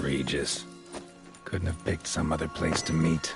Regis. Couldn't have picked some other place to meet.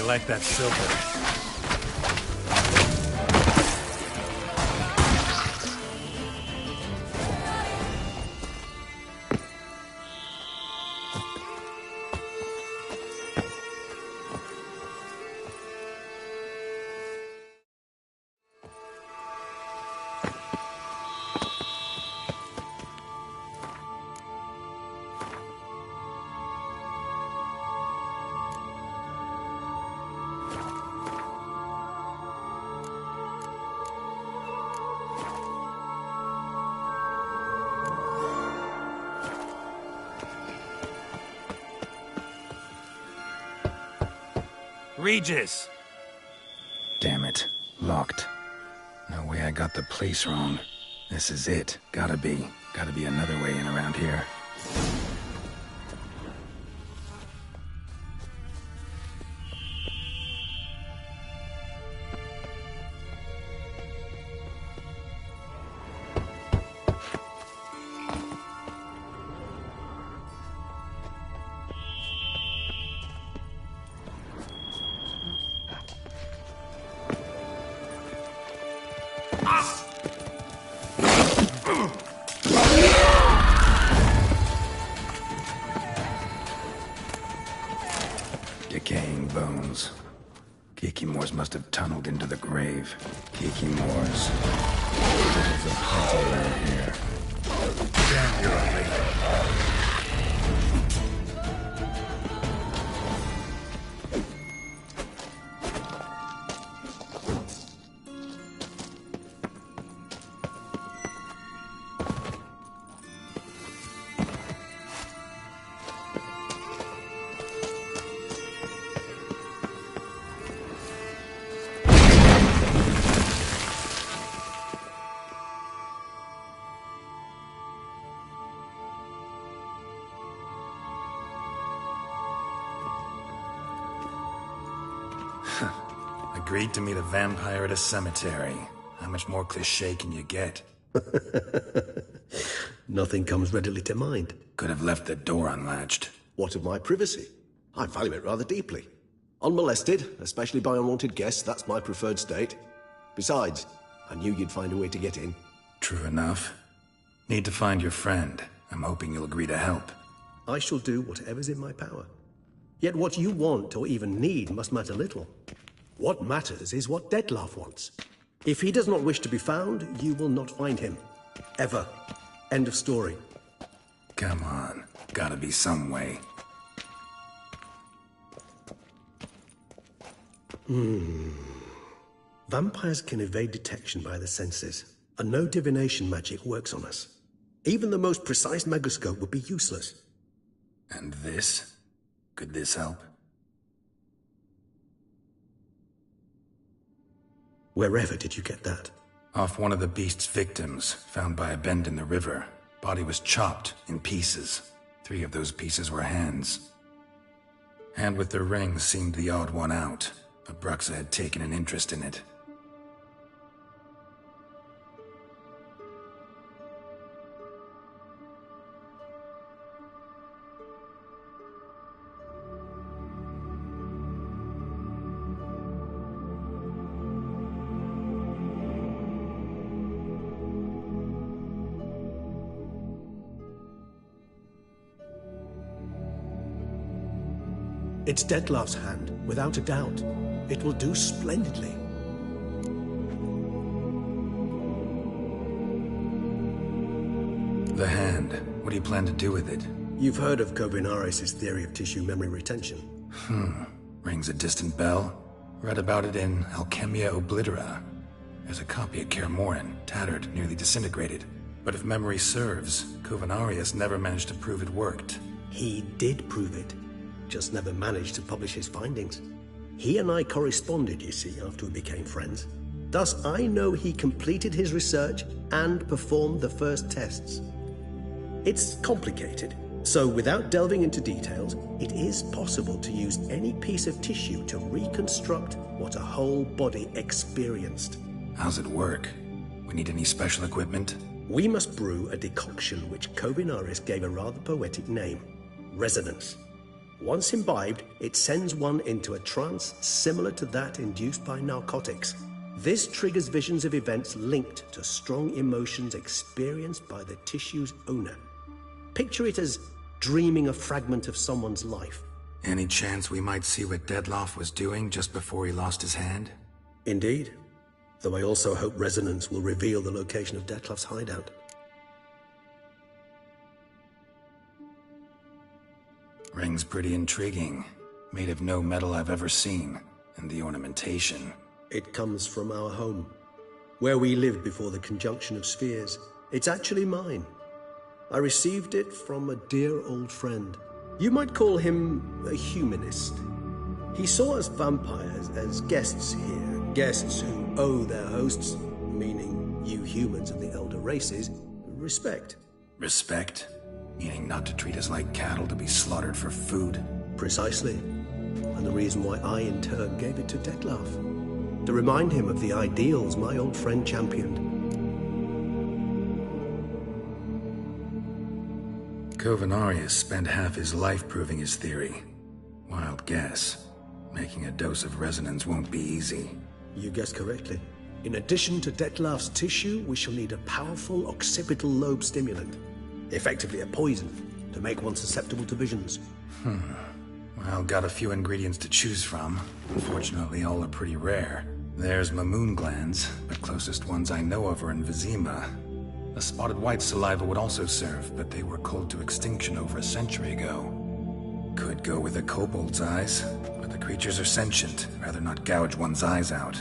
Like that silver. Regis! Damn it. Locked. No way I got the place wrong. This is it. Gotta be. Gotta be another way in around here. Decaying bones. Kikimors must have tunneled into the grave. Kikimors. There's a plenty around here. Damn, you're a lady. Agreed to meet a vampire at a cemetery. How much more cliché can you get? Nothing comes readily to mind. Could have left the door unlatched. What of my privacy? I value it rather deeply. Unmolested, especially by unwanted guests, that's my preferred state. Besides, I knew you'd find a way to get in. True enough. Need to find your friend. I'm hoping you'll agree to help. I shall do whatever's in my power. Yet what you want or even need must matter little. What matters is what Dettlaff wants. If he does not wish to be found, you will not find him. Ever. End of story. Come on. Gotta be some way. Vampires can evade detection by the senses, and no divination magic works on us. Even the most precise megascope would be useless. And this? Could this help? Wherever did you get that? Off one of the beast's victims, found by a bend in the river. Body was chopped in pieces. 3 of those pieces were hands. Hand with the ring seemed the odd one out. Abruxa had taken an interest in it. It's Dettlaff's hand, without a doubt. It will do splendidly. The hand. What do you plan to do with it? You've heard of Kovinaris' theory of tissue memory retention. Rings a distant bell. Read about it in Alchemia Oblitera. There's a copy at Kaer Morhen, tattered, nearly disintegrated. But if memory serves, Kovinaris never managed to prove it worked. He did prove it, just never managed to publish his findings. He and I corresponded, you see, after we became friends. Thus, I know he completed his research and performed the first tests. It's complicated, so without delving into details, it is possible to use any piece of tissue to reconstruct what a whole body experienced. How's it work? We need any special equipment? We must brew a decoction which Kovinaris gave a rather poetic name: resonance. Once imbibed, it sends one into a trance similar to that induced by narcotics. This triggers visions of events linked to strong emotions experienced by the tissue's owner. Picture it as dreaming a fragment of someone's life. Any chance we might see what Dettlaff was doing just before he lost his hand? Indeed. Though I also hope resonance will reveal the location of Dettlaff's hideout. Ring's pretty intriguing. Made of no metal I've ever seen. And the ornamentation. It comes from our home, where we lived before the conjunction of spheres. It's actually mine. I received it from a dear old friend. You might call him a humanist. He saw us vampires as guests here, guests who owe their hosts, meaning you humans of the elder races, respect. Respect? Meaning not to treat us like cattle to be slaughtered for food? Precisely. And the reason why I, in turn, gave it to Dettlaff. To remind him of the ideals my old friend championed. Kovinaris spent half his life proving his theory. Wild guess. Making a dose of resonance won't be easy. You guessed correctly. In addition to Dettlaff's tissue, we shall need a powerful occipital lobe stimulant. Effectively a poison, to make one susceptible to visions. Well, got a few ingredients to choose from. Unfortunately, all are pretty rare. There's Mamoon glands, but closest ones I know of are in Vizima. A spotted white saliva would also serve, but they were cold to extinction over a century ago. Could go with a kobold's eyes, but the creatures are sentient. Rather not gouge one's eyes out.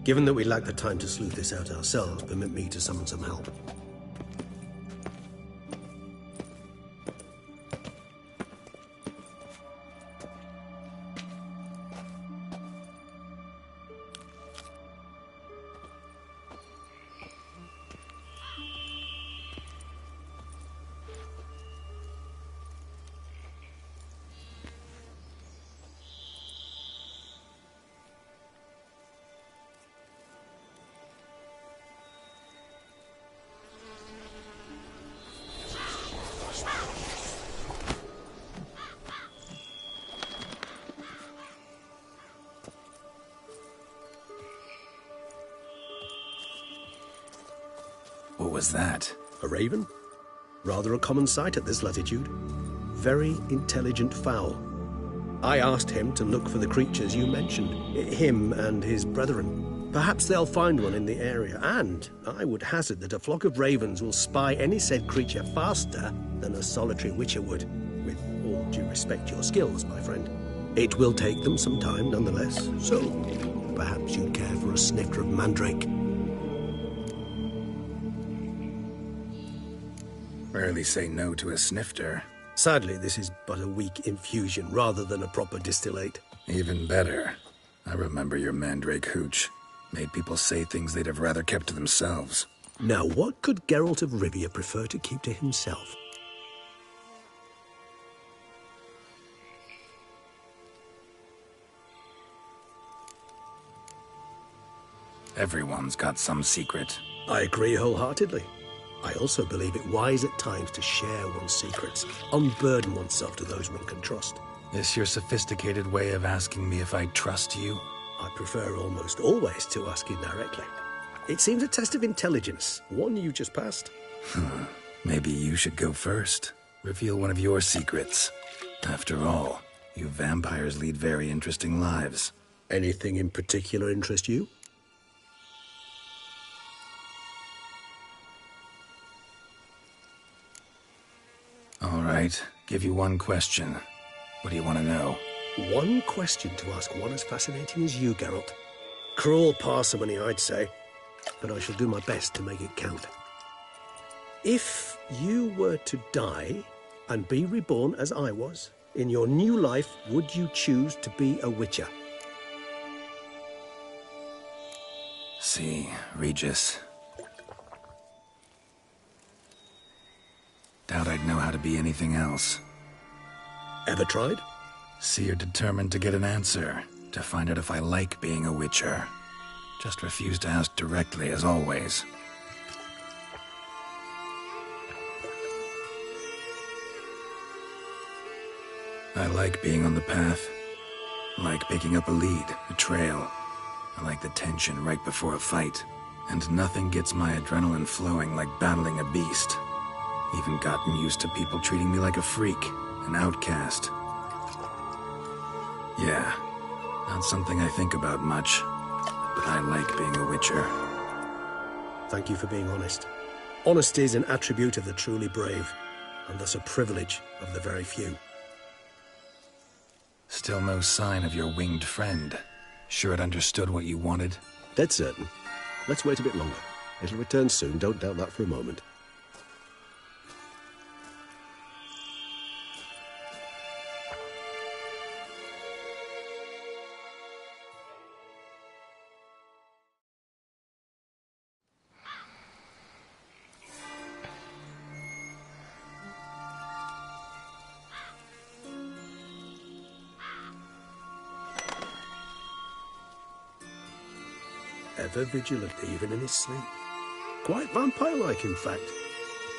Given that we lack the time to sleuth this out ourselves, permit me to summon some help. What was that? A raven? Rather a common sight at this latitude. Very intelligent fowl. I asked him to look for the creatures you mentioned. Him and his brethren. Perhaps they'll find one in the area, and I would hazard that a flock of ravens will spy any said creature faster than a solitary witcher would. With all due respect to your skills, my friend. It will take them some time, nonetheless, so perhaps you'd care for a snifter of mandrake. Rarely say no to a snifter. Sadly, this is but a weak infusion rather than a proper distillate. Even better. I remember your mandrake hooch. Made people say things they'd have rather kept to themselves. Now, what could Geralt of Rivia prefer to keep to himself? Everyone's got some secret. I agree wholeheartedly. I also believe it wise at times to share one's secrets, unburden oneself to those one can trust. This your sophisticated way of asking me if I trust you? I prefer almost always to ask you directly. It seems a test of intelligence, one you just passed. Maybe you should go first. Reveal one of your secrets. After all, you vampires lead very interesting lives. Anything in particular interest you? All right, give you one question. What do you want to know? One question to ask one as fascinating as you, Geralt. Cruel parsimony, I'd say, but I shall do my best to make it count. If you were to die and be reborn as I was, in your new life, would you choose to be a witcher? See, Regis. Doubt I'd know how to be anything else. Ever tried? See, you're determined to get an answer, to find out if I like being a witcher. Just refuse to ask directly, as always. I like being on the path. I like picking up a lead, a trail. I like the tension right before a fight. And nothing gets my adrenaline flowing like battling a beast. Even gotten used to people treating me like a freak, an outcast. Yeah, not something I think about much, but I like being a witcher. Thank you for being honest. Honesty is an attribute of the truly brave, and thus a privilege of the very few. Still no sign of your winged friend. Sure it understood what you wanted? Dead certain. Let's wait a bit longer. It'll return soon, don't doubt that for a moment. Ever vigilant, even in his sleep. Quite vampire-like, in fact.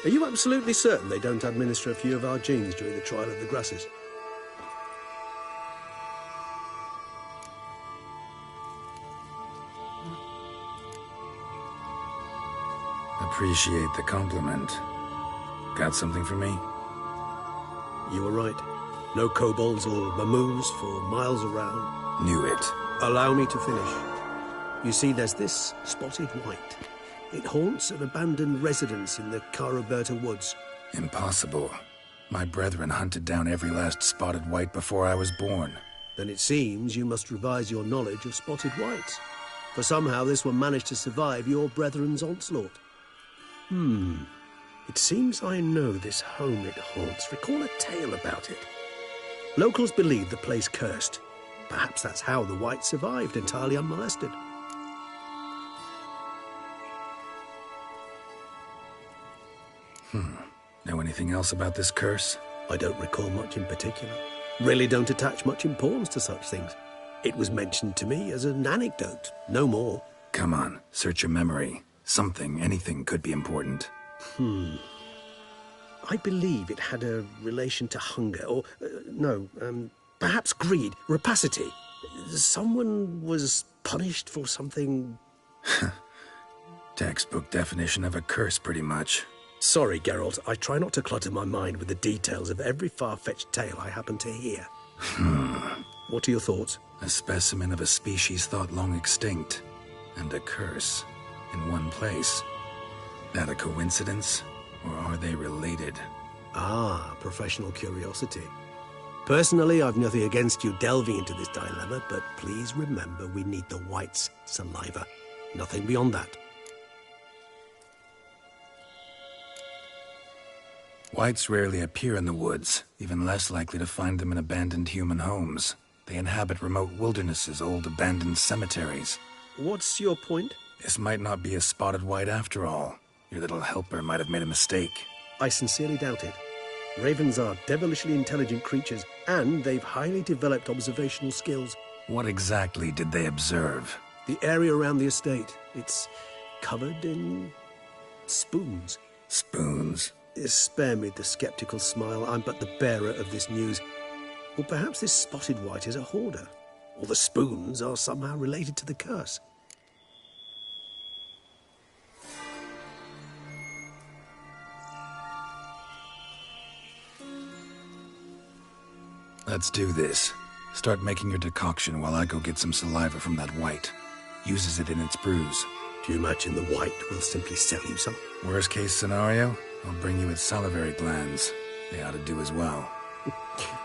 Are you absolutely certain they don't administer a few of our genes during the trial of the grasses? Appreciate the compliment. Got something for me? You were right. No kobolds or mamoons for miles around. Knew it. Allow me to finish. You see, there's this spotted white. It haunts an abandoned residence in the Caraberta woods. Impossible. My brethren hunted down every last spotted white before I was born. Then it seems you must revise your knowledge of spotted whites. For somehow this one managed to survive your brethren's onslaught. It seems I know this home it haunts. Recall a tale about it. Locals believe the place cursed. Perhaps that's how the whites survived entirely unmolested. Know anything else about this curse? I don't recall much in particular. Really don't attach much importance to such things. It was mentioned to me as an anecdote, no more. Come on, search your memory. Something, anything could be important. I believe it had a relation to hunger, or, perhaps greed, rapacity. Someone was punished for something... Textbook definition of a curse, pretty much. Sorry, Geralt, I try not to clutter my mind with the details of every far-fetched tale I happen to hear. What are your thoughts? A specimen of a species thought long extinct. and a curse in one place. That a coincidence, or are they related? Ah, professional curiosity. Personally, I've nothing against you delving into this dilemma, but please remember we need the White's saliva. Nothing beyond that. Whites rarely appear in the woods, even less likely to find them in abandoned human homes. They inhabit remote wildernesses, old abandoned cemeteries. What's your point? This might not be a spotted white after all. Your little helper might have made a mistake. I sincerely doubt it. Ravens are devilishly intelligent creatures, and they've highly developed observational skills. What exactly did they observe? The area around the estate, it's covered in spoons. Spoons? Spare me the skeptical smile. I'm but the bearer of this news. Or perhaps this spotted white is a hoarder. Or the spoons are somehow related to the curse. Let's do this. Start making your decoction while I go get some saliva from that white. Uses it in its brews. Do you imagine the white will simply sell you some? Worst case scenario, I'll bring you its salivary glands. They ought to do as well.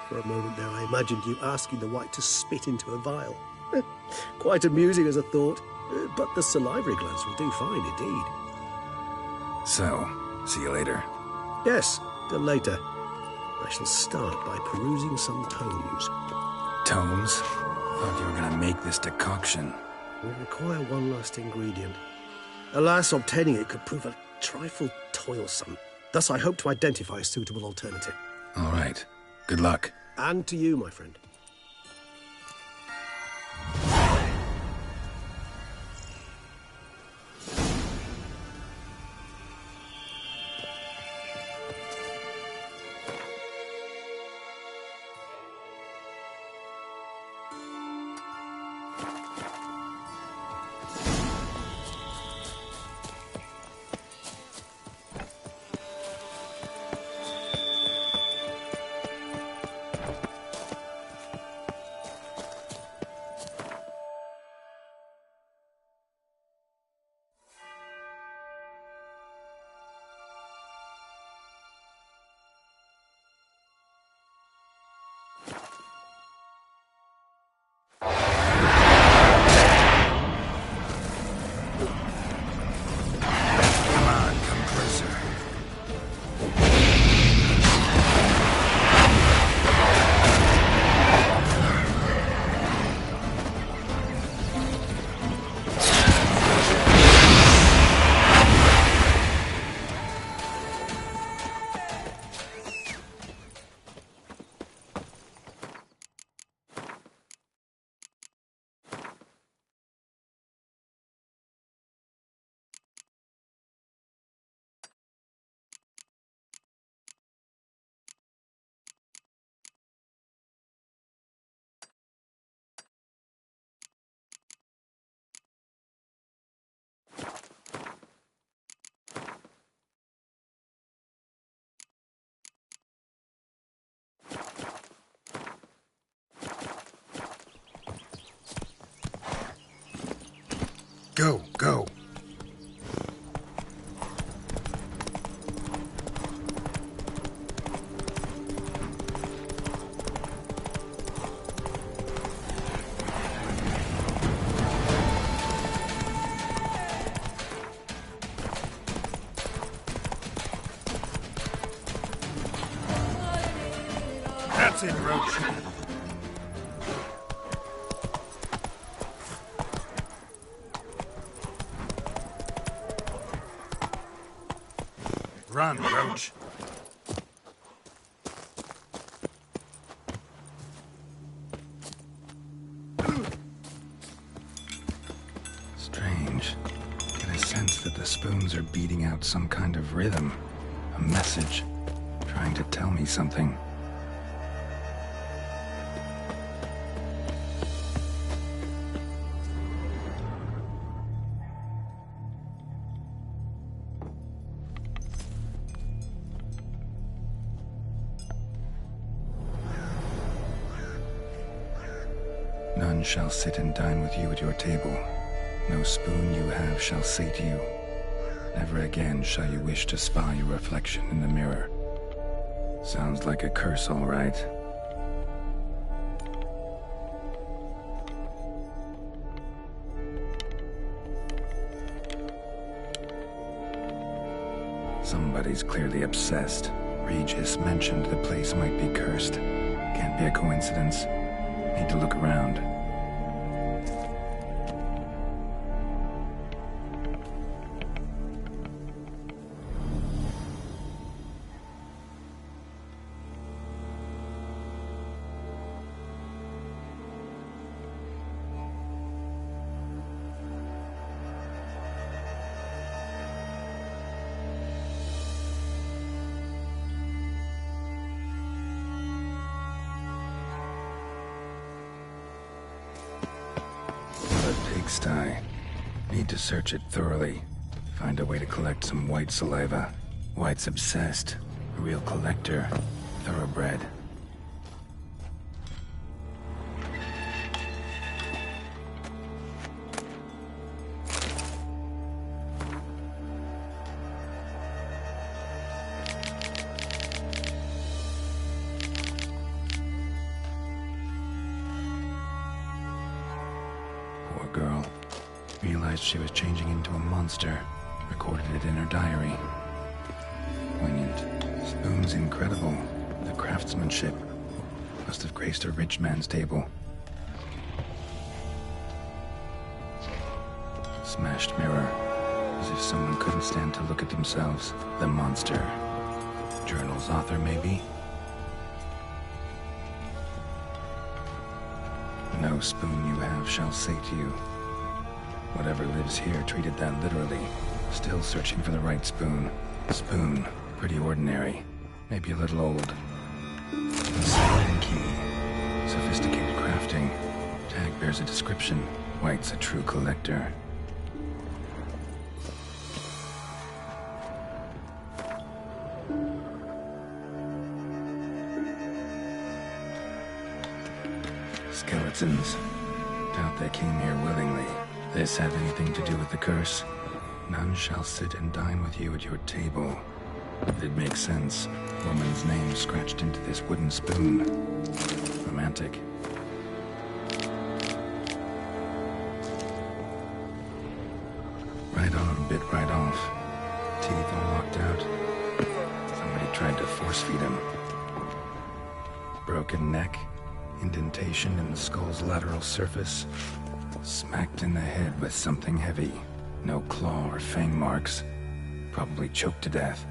For a moment there, I imagined you asking the white to spit into a vial. Quite amusing as a thought, but the salivary glands will do fine indeed. So, see you later. Yes, till later. I shall start by perusing some tomes. Tomes? Thought you were gonna make this decoction. We require one last ingredient. Alas, obtaining it could prove a trifle toilsome. Thus, I hope to identify a suitable alternative. All right. Good luck. And to you, my friend. Go, go. That's it, Roach. Run, Roach. Strange. Get a sense that the spoons are beating out some kind of rhythm. A message. Trying to tell me something. None shall sit and dine with you at your table. No spoon you have shall sate you. Never again shall you wish to spy your reflection in the mirror. Sounds like a curse, all right. Somebody's clearly obsessed. Regis mentioned the place might be cursed. Can't be a coincidence. Need to look around. Pigsty. Need to search it thoroughly. Find a way to collect some white saliva. White's obsessed. A real collector. Thoroughbred. Girl. Realized she was changing into a monster. Recorded it in her diary. Poignant. Spoon's incredible. The craftsmanship. Must have graced a rich man's table. Smashed mirror. As if someone couldn't stand to look at themselves. The monster. Journal's author, maybe? No spoon you have shall sate you. Whatever lives here treated that literally. Still searching for the right spoon. Spoon. Pretty ordinary. Maybe a little old. Sliding key. Sophisticated crafting. Tag bears a description. White's a true collector. Skeletons. Doubt they came here willingly. This have anything to do with the curse? None shall sit and dine with you at your table. It makes sense. Woman's name scratched into this wooden spoon. Romantic. Right on, bit right off. Teeth all locked out. Somebody tried to force feed him. Broken neck. Indentation in the skull's lateral surface. Smacked in the head with something heavy. No claw or fang marks. Probably choked to death.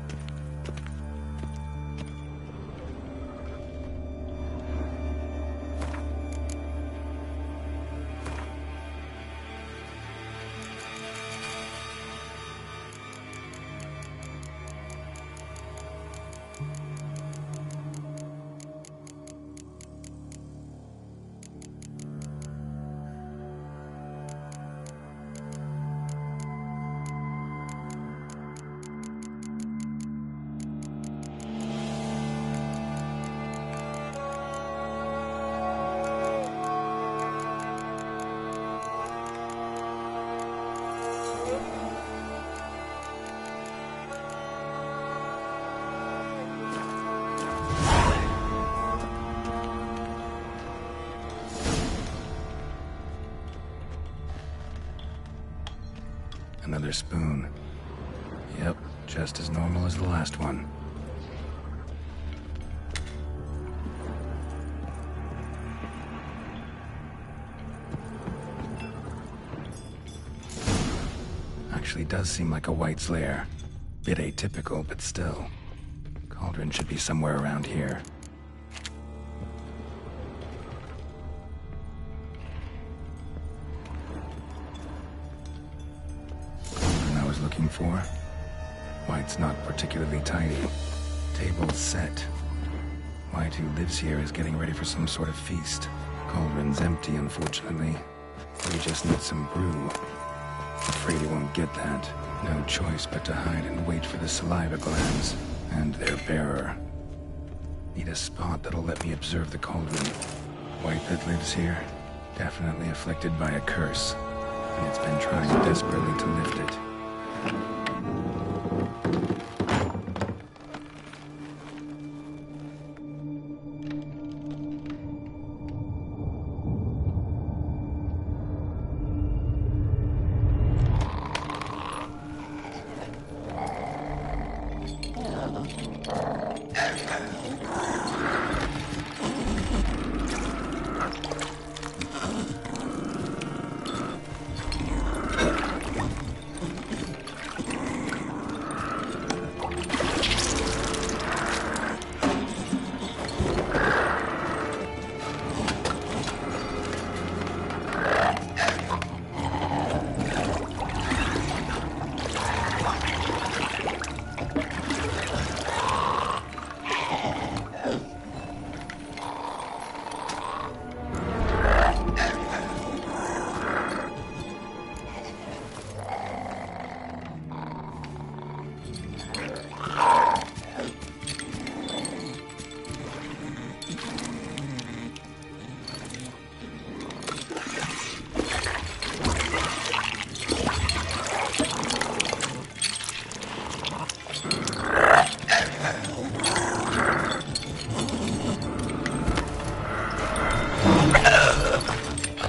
Another spoon. Yep, just as normal as the last one. Actually does seem like a White's lair. Bit atypical, but still. Cauldron should be somewhere around here. Looking for. White's not particularly tidy. Table's set. White, who lives here, is getting ready for some sort of feast. Cauldron's empty, unfortunately. We just need some brew. Afraid he won't get that. No choice but to hide and wait for the saliva glands and their bearer. Need a spot that'll let me observe the cauldron. White that lives here, definitely afflicted by a curse. and it's been trying desperately to lift it.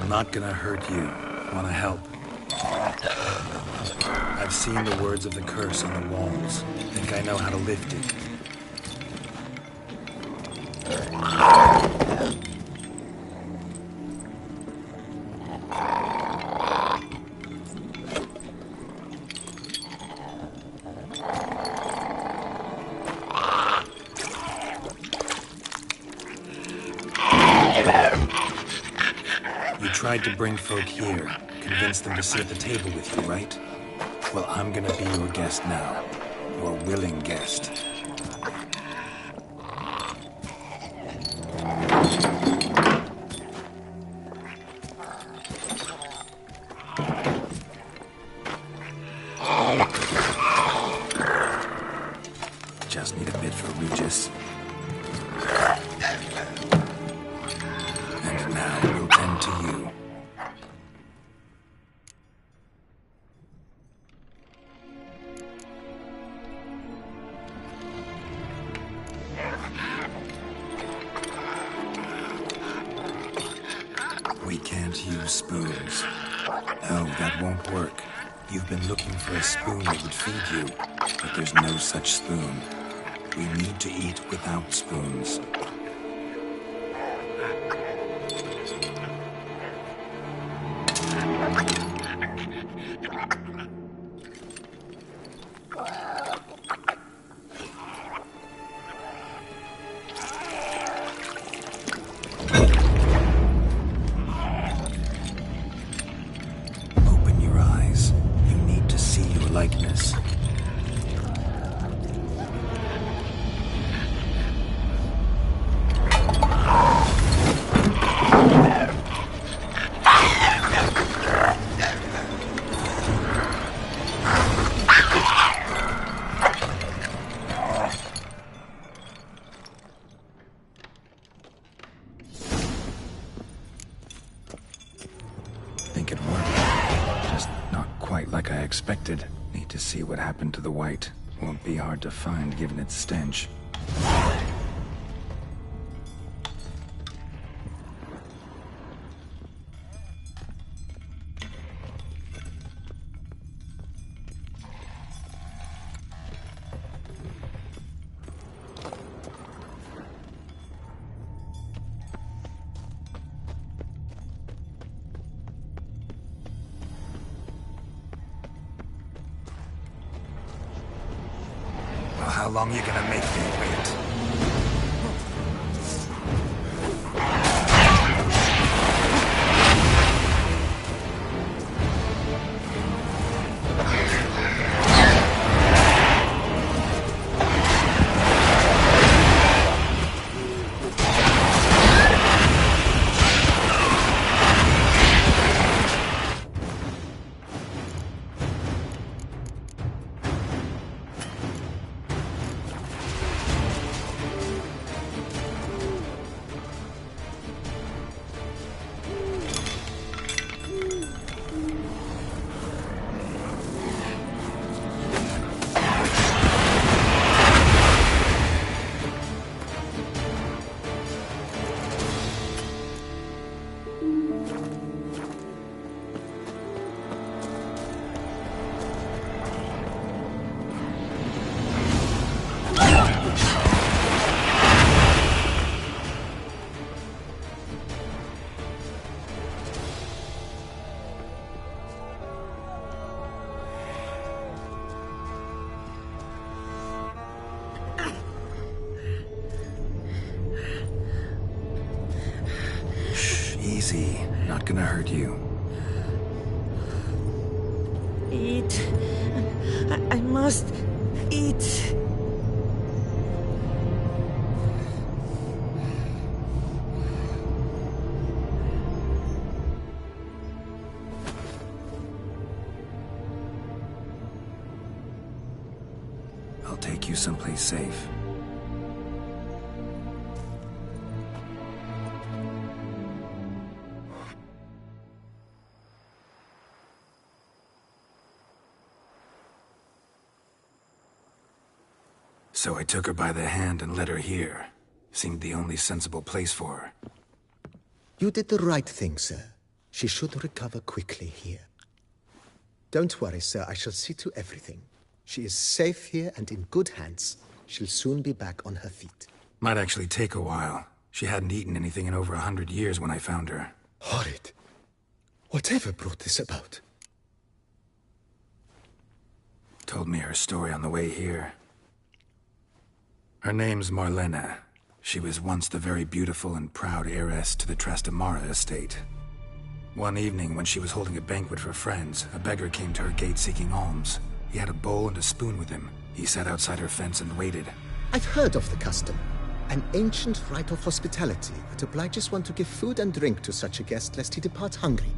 Not gonna hurt you. Wanna help? I've seen the words of the curse on the walls. Think I know how to lift it. Tried to bring folk here, convince them to sit at the table with you, right? Well, I'm gonna be your guest now. Your willing guest. Just need a bit for Regis. And now we'll tend to you. We can't use spoons. No, that won't work. You've been looking for a spoon that would feed you, but there's no such spoon. We need to eat without spoons. Likeness. Think it worked. Just not quite like I expected. Need to see what happened to the white. Won't be hard to find given its stench. How long you gonna make me wait? Easy. Not gonna hurt you. Eat. I must eat. I'll take you someplace safe. So I took her by the hand and led her here. Seemed the only sensible place for her. You did the right thing, sir. She should recover quickly here. Don't worry, sir. I shall see to everything. She is safe here and in good hands. She'll soon be back on her feet. Might actually take a while. She hadn't eaten anything in over 100 years when I found her. Horrid. Whatever brought this about? Told me her story on the way here. Her name's Marlena. She was once the very beautiful and proud heiress to the Trastamara estate. One evening, when she was holding a banquet for friends, a beggar came to her gate seeking alms. He had a bowl and a spoon with him. He sat outside her fence and waited. I've heard of the custom. An ancient rite of hospitality that obliges one to give food and drink to such a guest lest he depart hungry.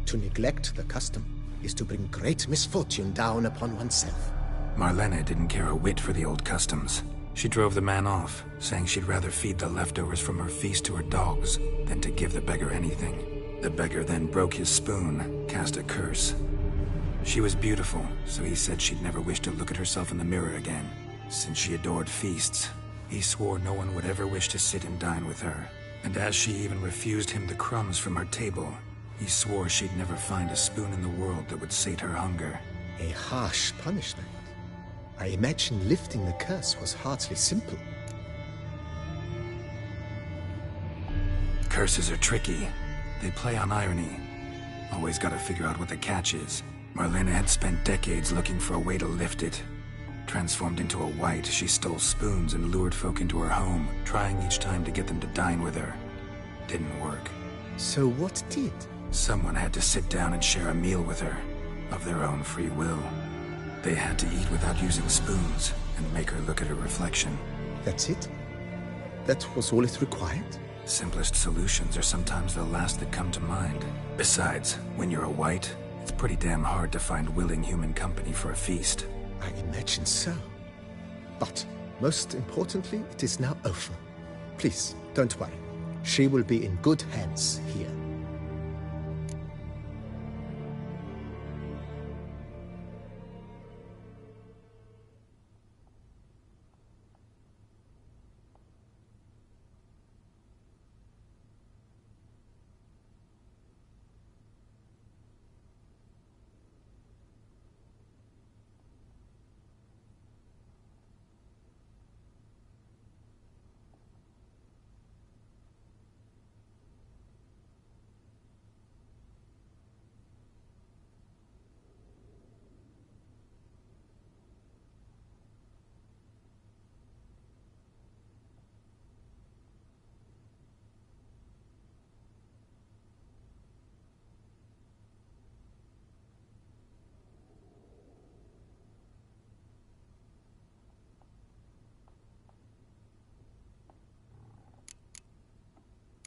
To neglect the custom is to bring great misfortune down upon oneself. Marlena didn't care a whit for the old customs. She drove the man off, saying she'd rather feed the leftovers from her feast to her dogs than to give the beggar anything. The beggar then broke his spoon, cast a curse. She was beautiful, so he said she'd never wish to look at herself in the mirror again. Since she adored feasts, he swore no one would ever wish to sit and dine with her. And as she even refused him the crumbs from her table, he swore she'd never find a spoon in the world that would sate her hunger. A harsh punishment. I imagine lifting the curse was hardly simple. Curses are tricky. They play on irony. Always gotta figure out what the catch is. Marlena had spent decades looking for a way to lift it. Transformed into a wight, she stole spoons and lured folk into her home, trying each time to get them to dine with her. Didn't work. So what did? Someone had to sit down and share a meal with her, of their own free will. They had to eat without using spoons, and make her look at her reflection. That's it? That was all it required? Simplest solutions are sometimes the last that come to mind. Besides, when you're a wight, it's pretty damn hard to find willing human company for a feast. I imagine so. But, most importantly, it is now over. Please, don't worry. She will be in good hands here.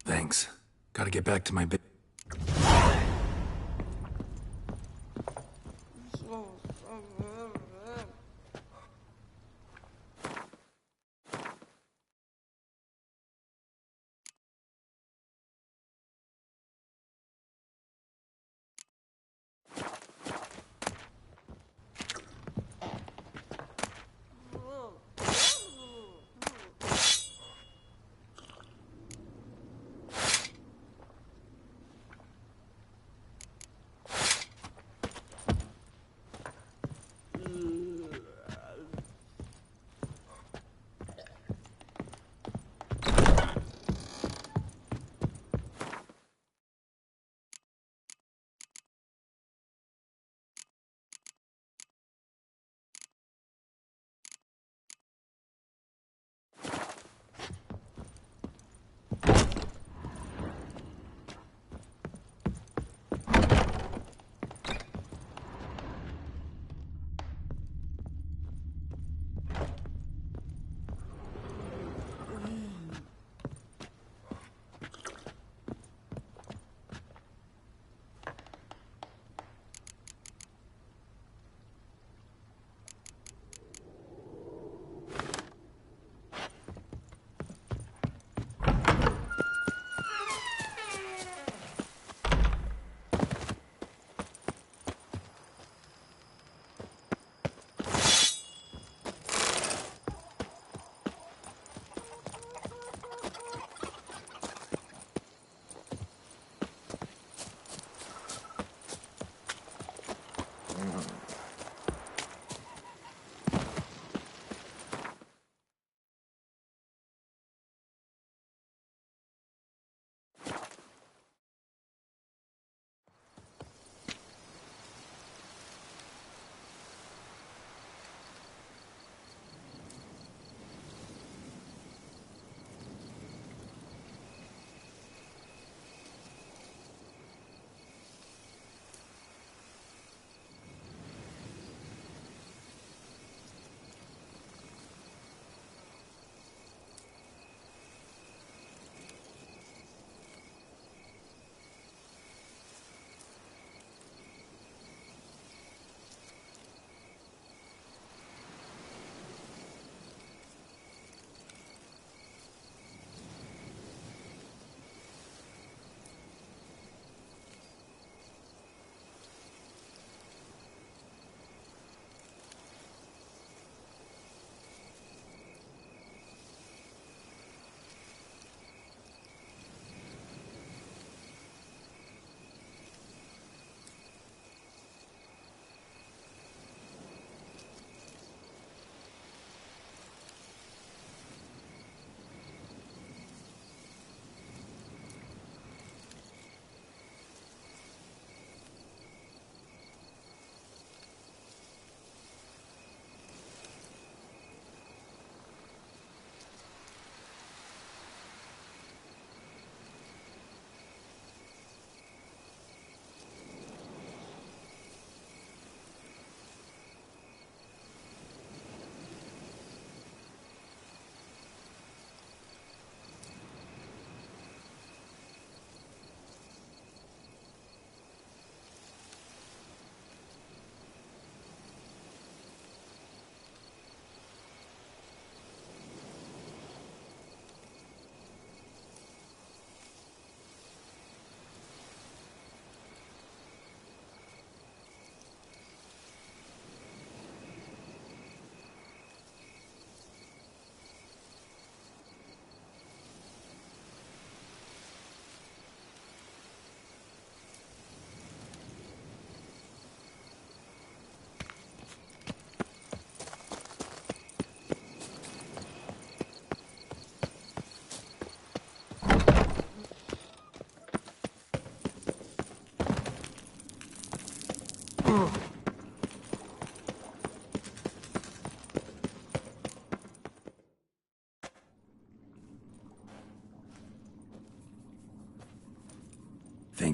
Thanks. Gotta get back to my bit.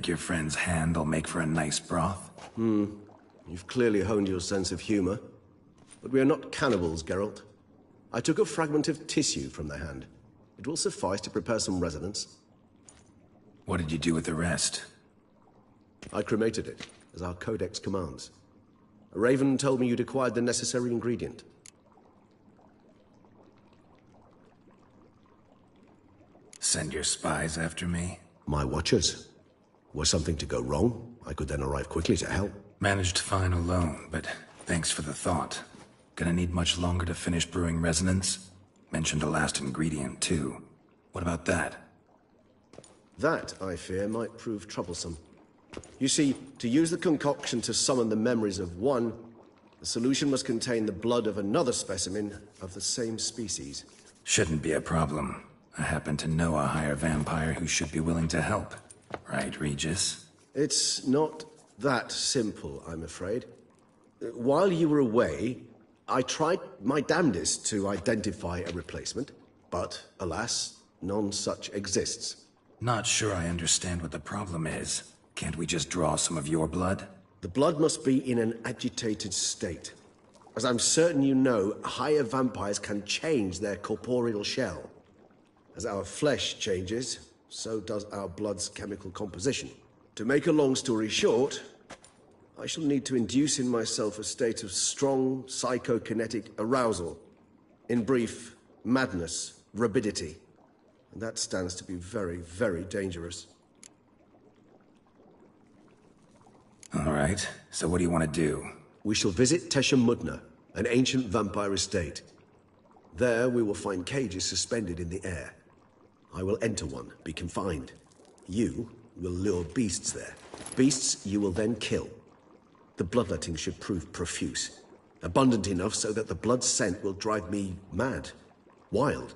Think your friend's hand will make for a nice broth? You've clearly honed your sense of humor. But we are not cannibals, Geralt. I took a fragment of tissue from the hand. It will suffice to prepare some resonance. What did you do with the rest? I cremated it, as our codex commands. A raven told me you'd acquired the necessary ingredient. Send your spies after me? My watchers. Were something to go wrong, I could then arrive quickly to help. Managed fine alone, but thanks for the thought. Gonna need much longer to finish brewing resonance? Mentioned a last ingredient, too. What about that? That, I fear, might prove troublesome. You see, to use the concoction to summon the memories of one, the solution must contain the blood of another specimen of the same species. Shouldn't be a problem. I happen to know a higher vampire who should be willing to help. Right, Regis? It's not that simple, I'm afraid. While you were away, I tried my damnedest to identify a replacement, but alas, none such exists. Not sure I understand what the problem is. Can't we just draw some of your blood? The blood must be in an agitated state. As I'm certain you know, higher vampires can change their corporeal shell. As our flesh changes, so does our blood's chemical composition. To make a long story short, I shall need to induce in myself a state of strong psychokinetic arousal. In brief, madness, rabidity. And that stands to be very, very dangerous. All right, so what do you want to do? We shall visit Teshem Mudna, an ancient vampire estate. There we will find cages suspended in the air. I will enter one, be confined. You will lure beasts there. Beasts you will then kill. The bloodletting should prove profuse. Abundant enough so that the blood scent will drive me mad. Wild.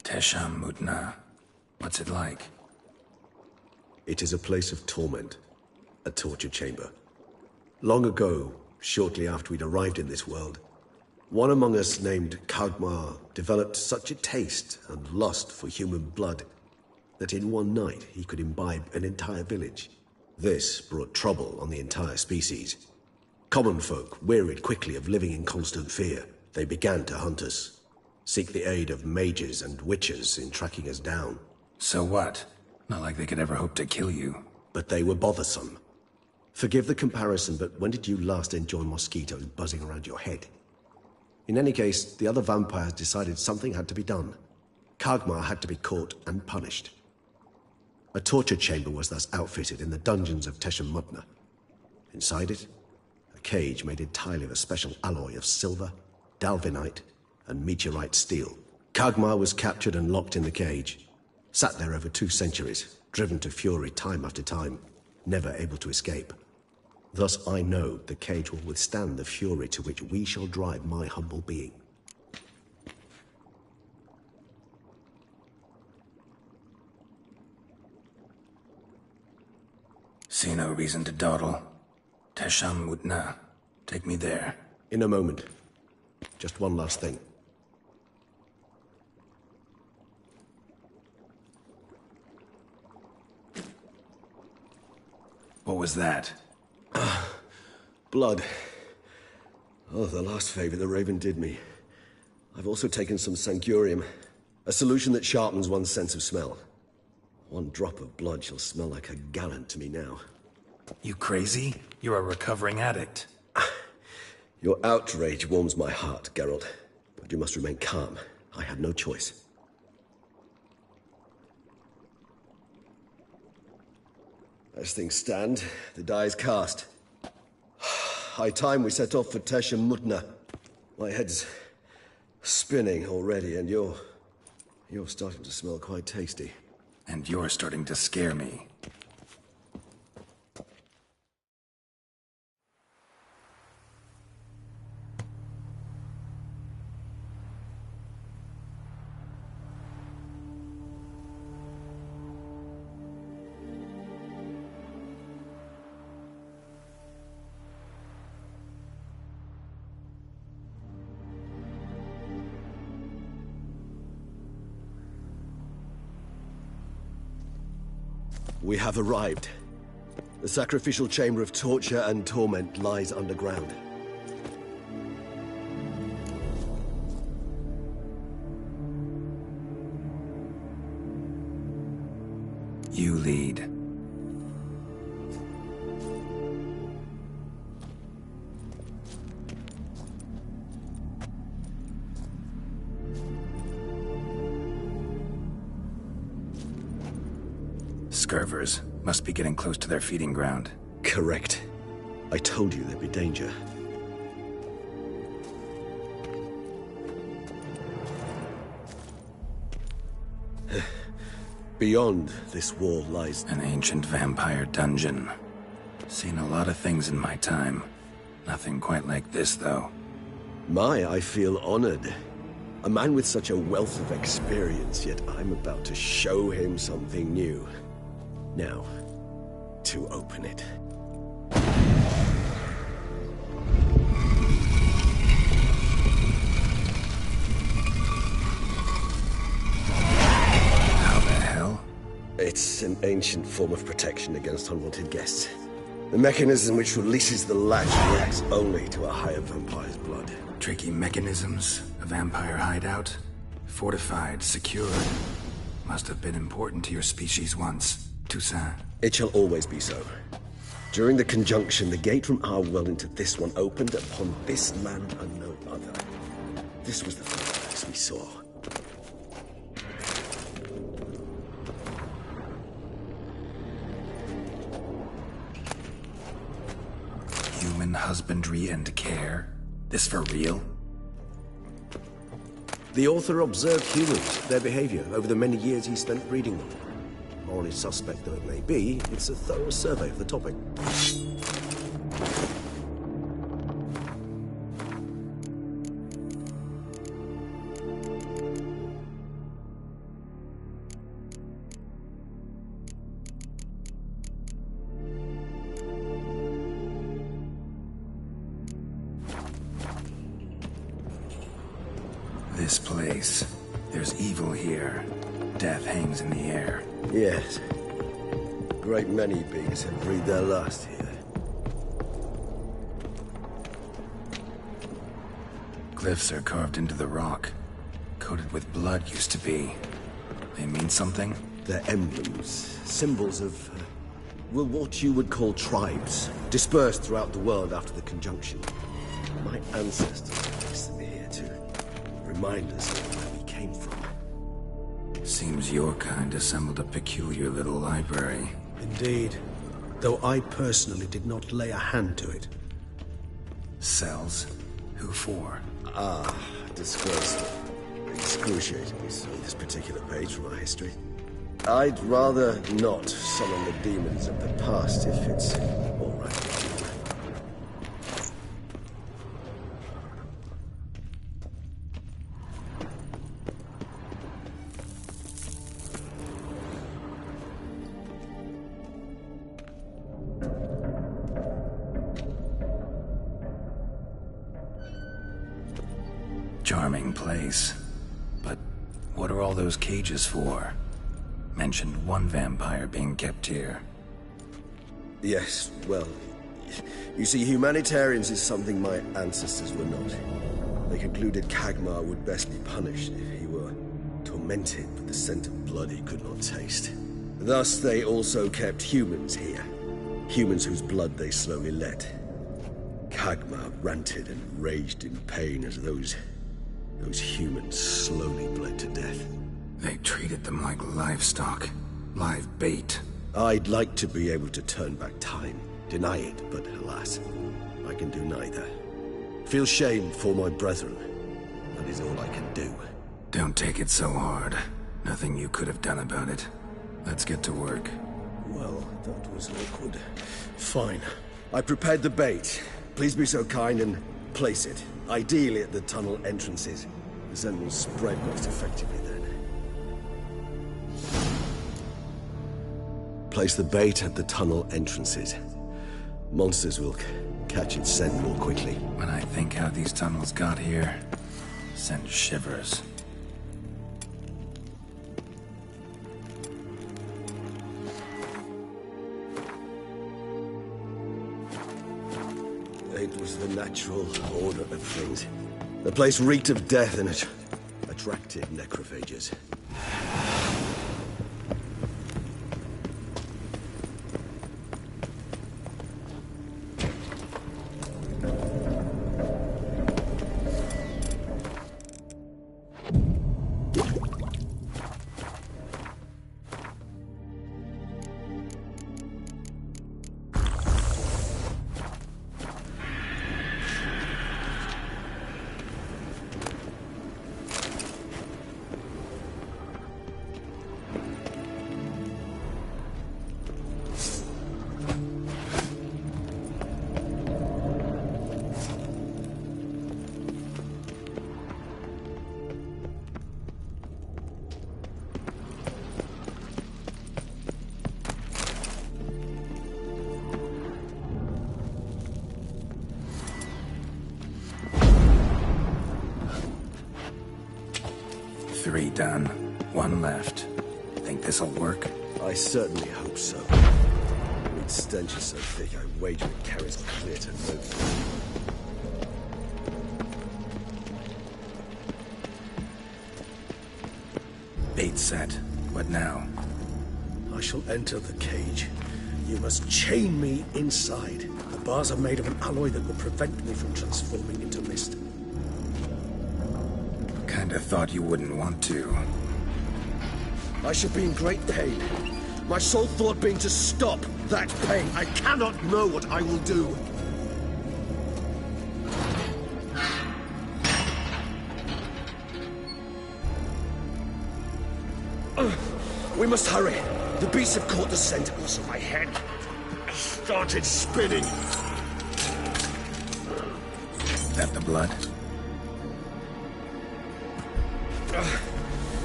Teshem Mudna. What's it like? It is a place of torment. A torture chamber. Long ago, shortly after we'd arrived in this world, one among us named Kagmar developed such a taste and lust for human blood that in one night he could imbibe an entire village. This brought trouble on the entire species. Common folk wearied quickly of living in constant fear. They began to hunt us. Seek the aid of mages and witches in tracking us down. So what? Not like they could ever hope to kill you. But they were bothersome. Forgive the comparison, but when did you last enjoy mosquitoes buzzing around your head? In any case, the other vampires decided something had to be done. Kagmar had to be caught and punished. A torture chamber was thus outfitted in the dungeons of Teshem Mudna. Inside it, a cage made entirely of a special alloy of silver, dalvinite, and meteorite steel. Kagmar was captured and locked in the cage. Sat there over 2 centuries, driven to fury time after time, never able to escape. Thus I know the cage will withstand the fury to which we shall drive my humble being. See no reason to dawdle. Teshem Mudna. Take me there. In a moment. Just one last thing. What was that? Blood. Oh, the last favor the Raven did me. I've also taken some Sancurium, a solution that sharpens one's sense of smell. One drop of blood shall smell like a gallon to me now. You crazy? You're a recovering addict. Your outrage warms my heart, Geralt. But you must remain calm. I had no choice. As things stand, the die is cast. High time we set off for Teshem Mudna. My head's spinning already, and you're starting to smell quite tasty. And you're starting to scare me. We have arrived. The sacrificial chamber of torture and torment lies underground. You lead. Scurvers must be getting close to their feeding ground. Correct. I told you there'd be danger. Beyond this wall lies An ancient vampire dungeon. Seen a lot of things in my time. Nothing quite like this, though. I feel honored. A man with such a wealth of experience, yet I'm about to show him something new. Now, to open it. How the hell? It's an ancient form of protection against unwanted guests. The mechanism which releases the latch reacts only to a higher vampire's blood. Tricky mechanisms, a vampire hideout. Fortified, secured. Must have been important to your species once. Toussaint. It shall always be so. During the conjunction, the gate from our world into this one opened upon this land and no other. This was the first place we saw. Human husbandry and care? This for real? The author observed humans, their behavior, over the many years he spent breeding them. Morally suspect though it may be, it's a thorough survey of the topic. This place. There's evil here. Death hangs in the air. Yes. A great many beings have breathed their last here. Glyphs are carved into the rock. Coated with blood used to be. They mean something? They're emblems, symbols of, well, what you would call tribes, dispersed throughout the world after the conjunction. My ancestors placed them here to remind us of where we came from. Seems your kind assembled a peculiar little library. Indeed. Though I personally did not lay a hand to it. Cells? Who for? Disgraceful. Excruciatingly so, this particular page from our history. I'd rather not summon the demons of the past if it's all right. Charming place. But what are all those cages for? Mentioned one vampire being kept here. Yes, well, you see, humanitarians is something my ancestors were not. They concluded Kagmar would best be punished if he were tormented with the scent of blood he could not taste. Thus, they also kept humans here. Humans whose blood they slowly let. Kagmar ranted and raged in pain as those humans slowly bled to death. They treated them like livestock. Live bait. I'd like to be able to turn back time, deny it, but alas, I can do neither. feel shame for my brethren. That is all I can do. Don't take it so hard. Nothing you could have done about it. Let's get to work. Well, that was awkward. Fine. I prepared the bait. Please be so kind and place it. Ideally at the tunnel entrances. The scent will spread most effectively then. Place the bait at the tunnel entrances. Monsters will catch its scent more quickly. When I think how these tunnels got here, send shivers. It was the natural order of things. The place reeked of death and it attracted necrophages. Three done. One left. Think this'll work? I certainly hope so. Its stench is so thick, I wager it carries clear to no good. Bait set. What now? I shall enter the cage. You must chain me inside. The bars are made of an alloy that will prevent me from transforming into mist. Kinda thought you wouldn't want to. I should be in great pain. My sole thought being to stop that pain. I cannot know what I will do. We must hurry. The beasts have caught the scent. Also, my head started spinning. That the blood?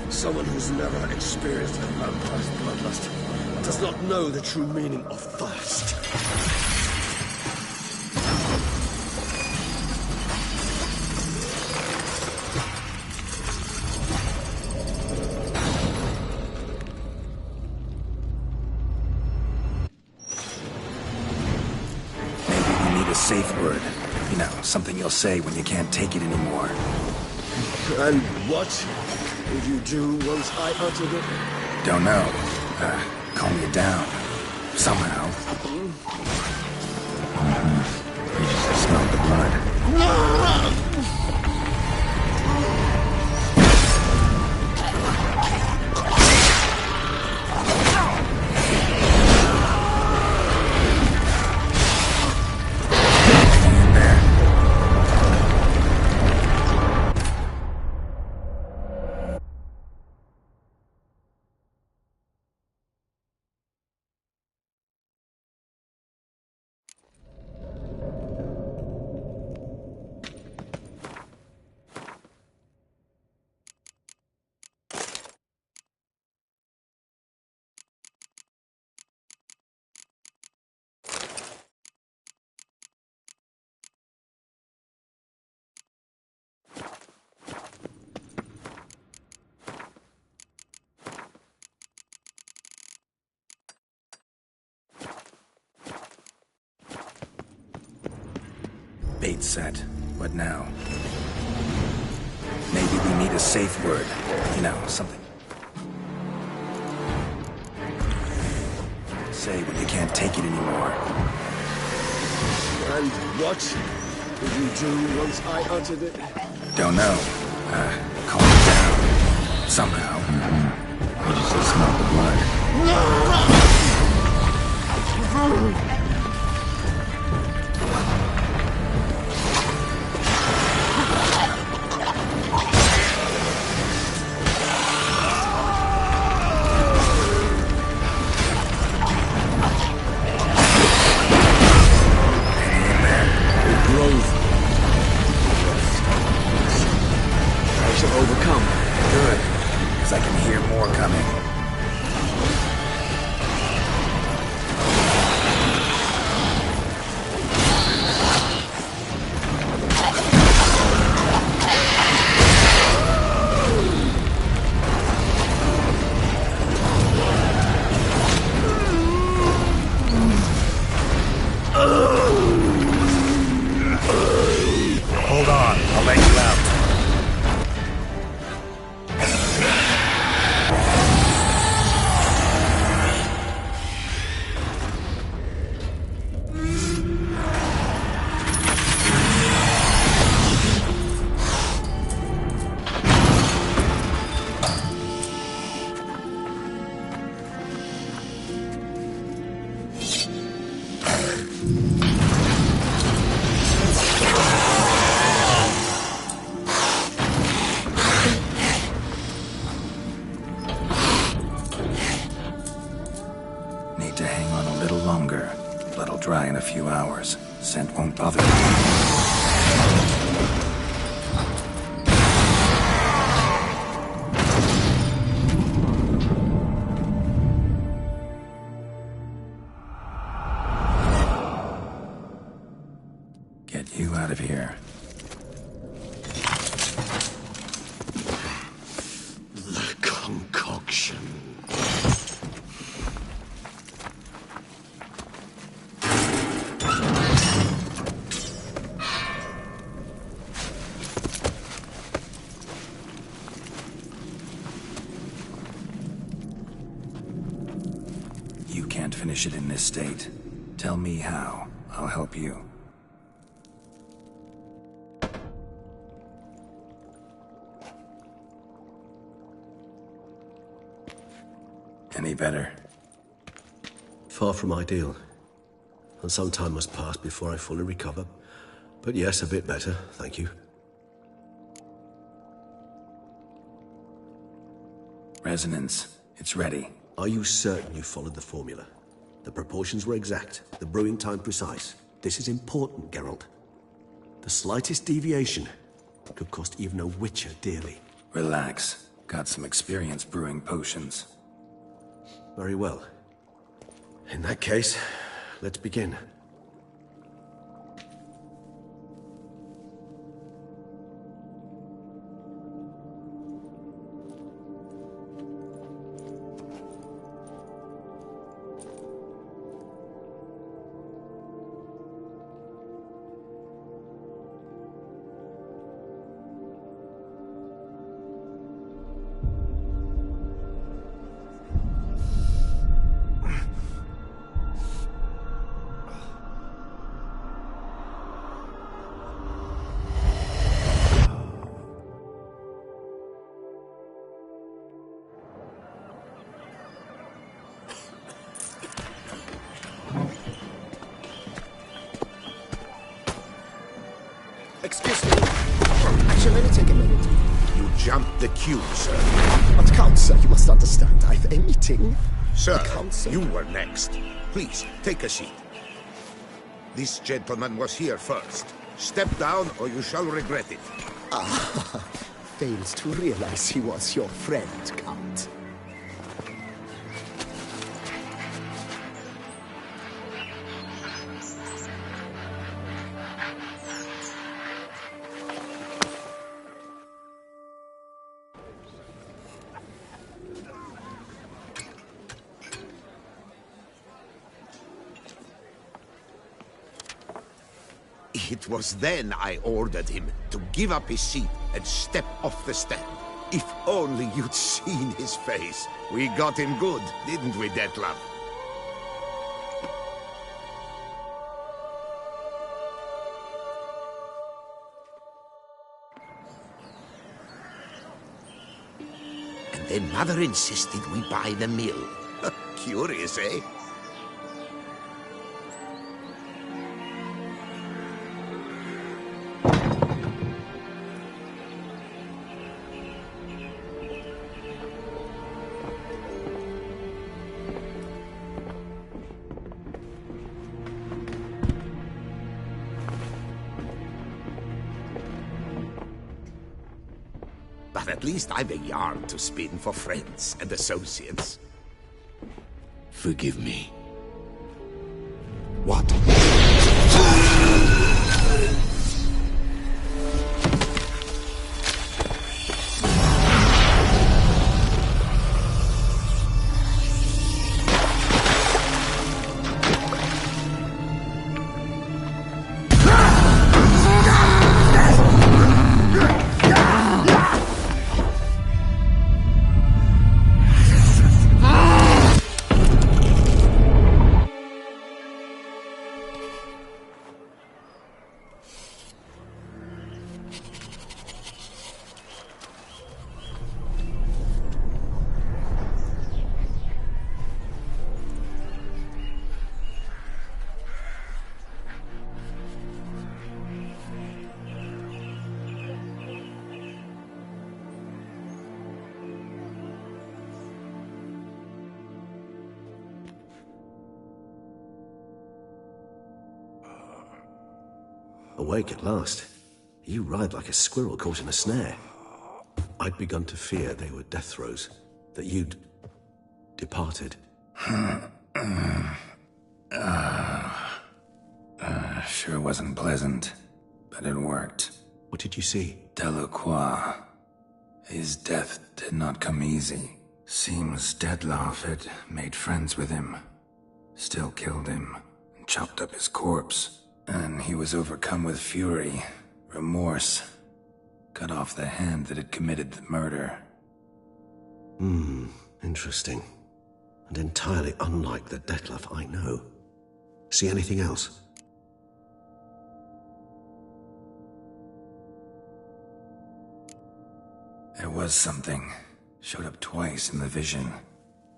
Someone who's never experienced a vampire's bloodlust does not know the true meaning of thirst. Maybe we need a safe word. You know, something you'll say when you can't take it anymore. And what would you do once I uttered it? Don't know. Calm you down. Somehow. You just smelled the blood. Bait set. What now? Maybe we need a safe word. You know, something. Say when you can't take it anymore. And what would you do once I uttered it? Don't know. Calm it down. Somehow. You just smelled the blood. like to hang on a little longer. Blood'll dry in a few hours. Scent won't bother you. Get you out of here. The concoction. You can't finish it in this state. Tell me how. I'll help you. Any better? Far from ideal. And some time must pass before I fully recover. But yes, a bit better, thank you. Resonance. It's ready. Are you certain you followed the formula? The proportions were exact, the brewing time precise. This is important, Geralt. The slightest deviation could cost even a Witcher dearly. Relax. Got some experience brewing potions. Very well. In that case, let's begin. Excuse me. Actually, let me take a minute. You jumped the queue, sir. But Count, sir, you must understand, I've a meeting. Sir, Count, sir. you were next. Please, take a seat. This gentleman was here first. Step down or you shall regret it. Fails to realize he was your friend, Count. It was then I ordered him to give up his seat and step off the stand. If only you'd seen his face. We got him good, didn't we, Detlef? And then Mother insisted we buy the mill. Curious, eh? But at least I've a yarn to spin for friends and associates. Forgive me. What? awake at last. You ride like a squirrel caught in a snare. I'd begun to fear they were death throes, that you'd departed. Sure wasn't pleasant, but it worked. What did you see? Delacroix. His death did not come easy. Seems Detloff had made friends with him. Still killed him, and chopped up his corpse. And he was overcome with fury, remorse. Cut off the hand that had committed the murder. Interesting. And entirely unlike the Detloff I know. See anything else? There was something. Showed up twice in the vision.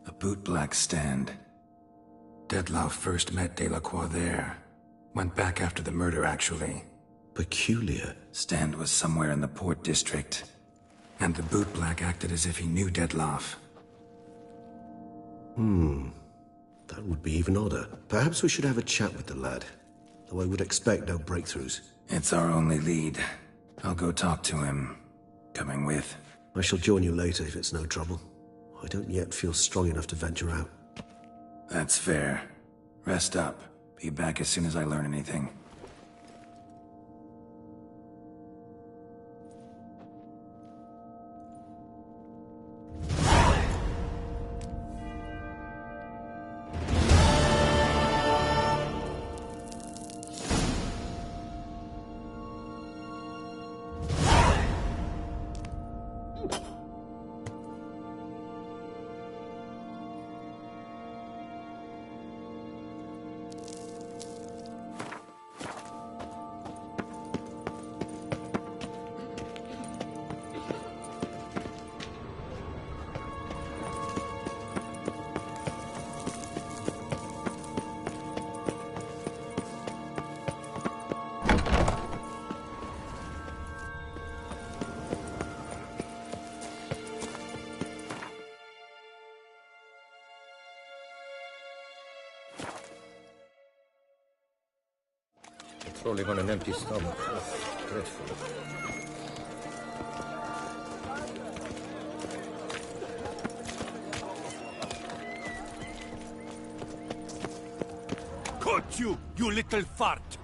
A bootblack stand. Detloff first met Delacroix there. Went back after the murder, actually. Peculiar. Stand was somewhere in the port district. And the bootblack acted as if he knew Detloff. That would be even odder. Perhaps we should have a chat with the lad. Though I would expect no breakthroughs. It's our only lead. I'll go talk to him. Coming with? I shall join you later if it's no trouble. I don't yet feel strong enough to venture out. That's fair. Rest up. Be back as soon as I learn anything. Rolling on an empty stomach. Oh, dreadful. Caught you, you little fart!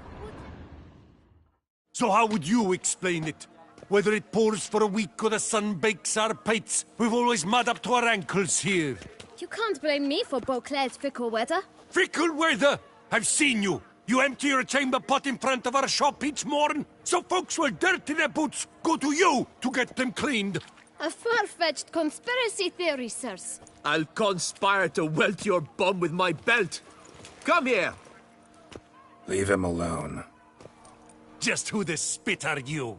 So how would you explain it? Whether it pours for a week or the sun bakes our pates, we've always mud up to our ankles here. You can't blame me for Beauclair's fickle weather. Fickle weather? I've seen you. You empty your chamber pot in front of our shop each morn, so folks will dirty their boots, go to you to get them cleaned. A far-fetched conspiracy theory, sirs. I'll conspire to welt your bum with my belt. Come here. Leave him alone. Just who the spit are you?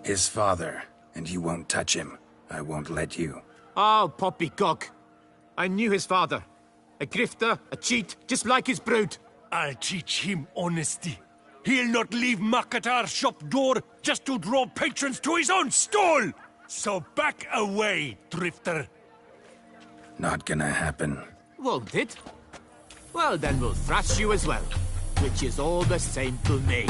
His father, and you won't touch him. I won't let you. Oh, poppycock. I knew his father. A grifter, a cheat, just like his brood. I'll teach him honesty. He'll not leave muck at our shop door just to draw patrons to his own stall! So back away, drifter. Not gonna happen. Won't it? Well, then we'll thrash you as well. Which is all the same to me.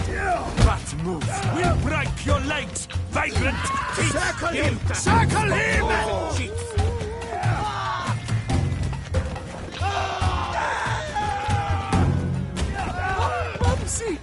That move will break your legs, vagrant! Circle him! Circle him! Cheat! Bubsy!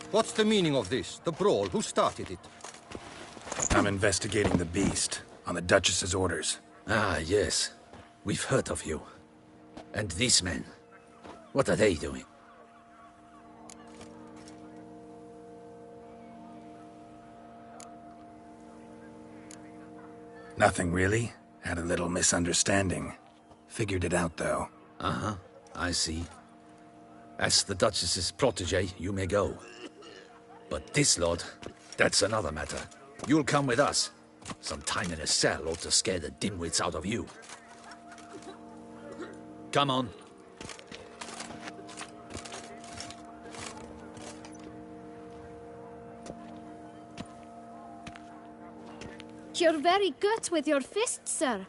What's the meaning of this? The brawl? Who started it? I'm investigating the beast, on the Duchess's orders. Ah, yes. We've heard of you. And these men, what are they doing? Nothing really. Had a little misunderstanding. Figured it out, though. Uh-huh. I see. As the Duchess's protege, you may go. But this lord, that's another matter. You'll come with us. Some time in a cell ought to scare the dimwits out of you. Come on. You're very good with your fists, sir.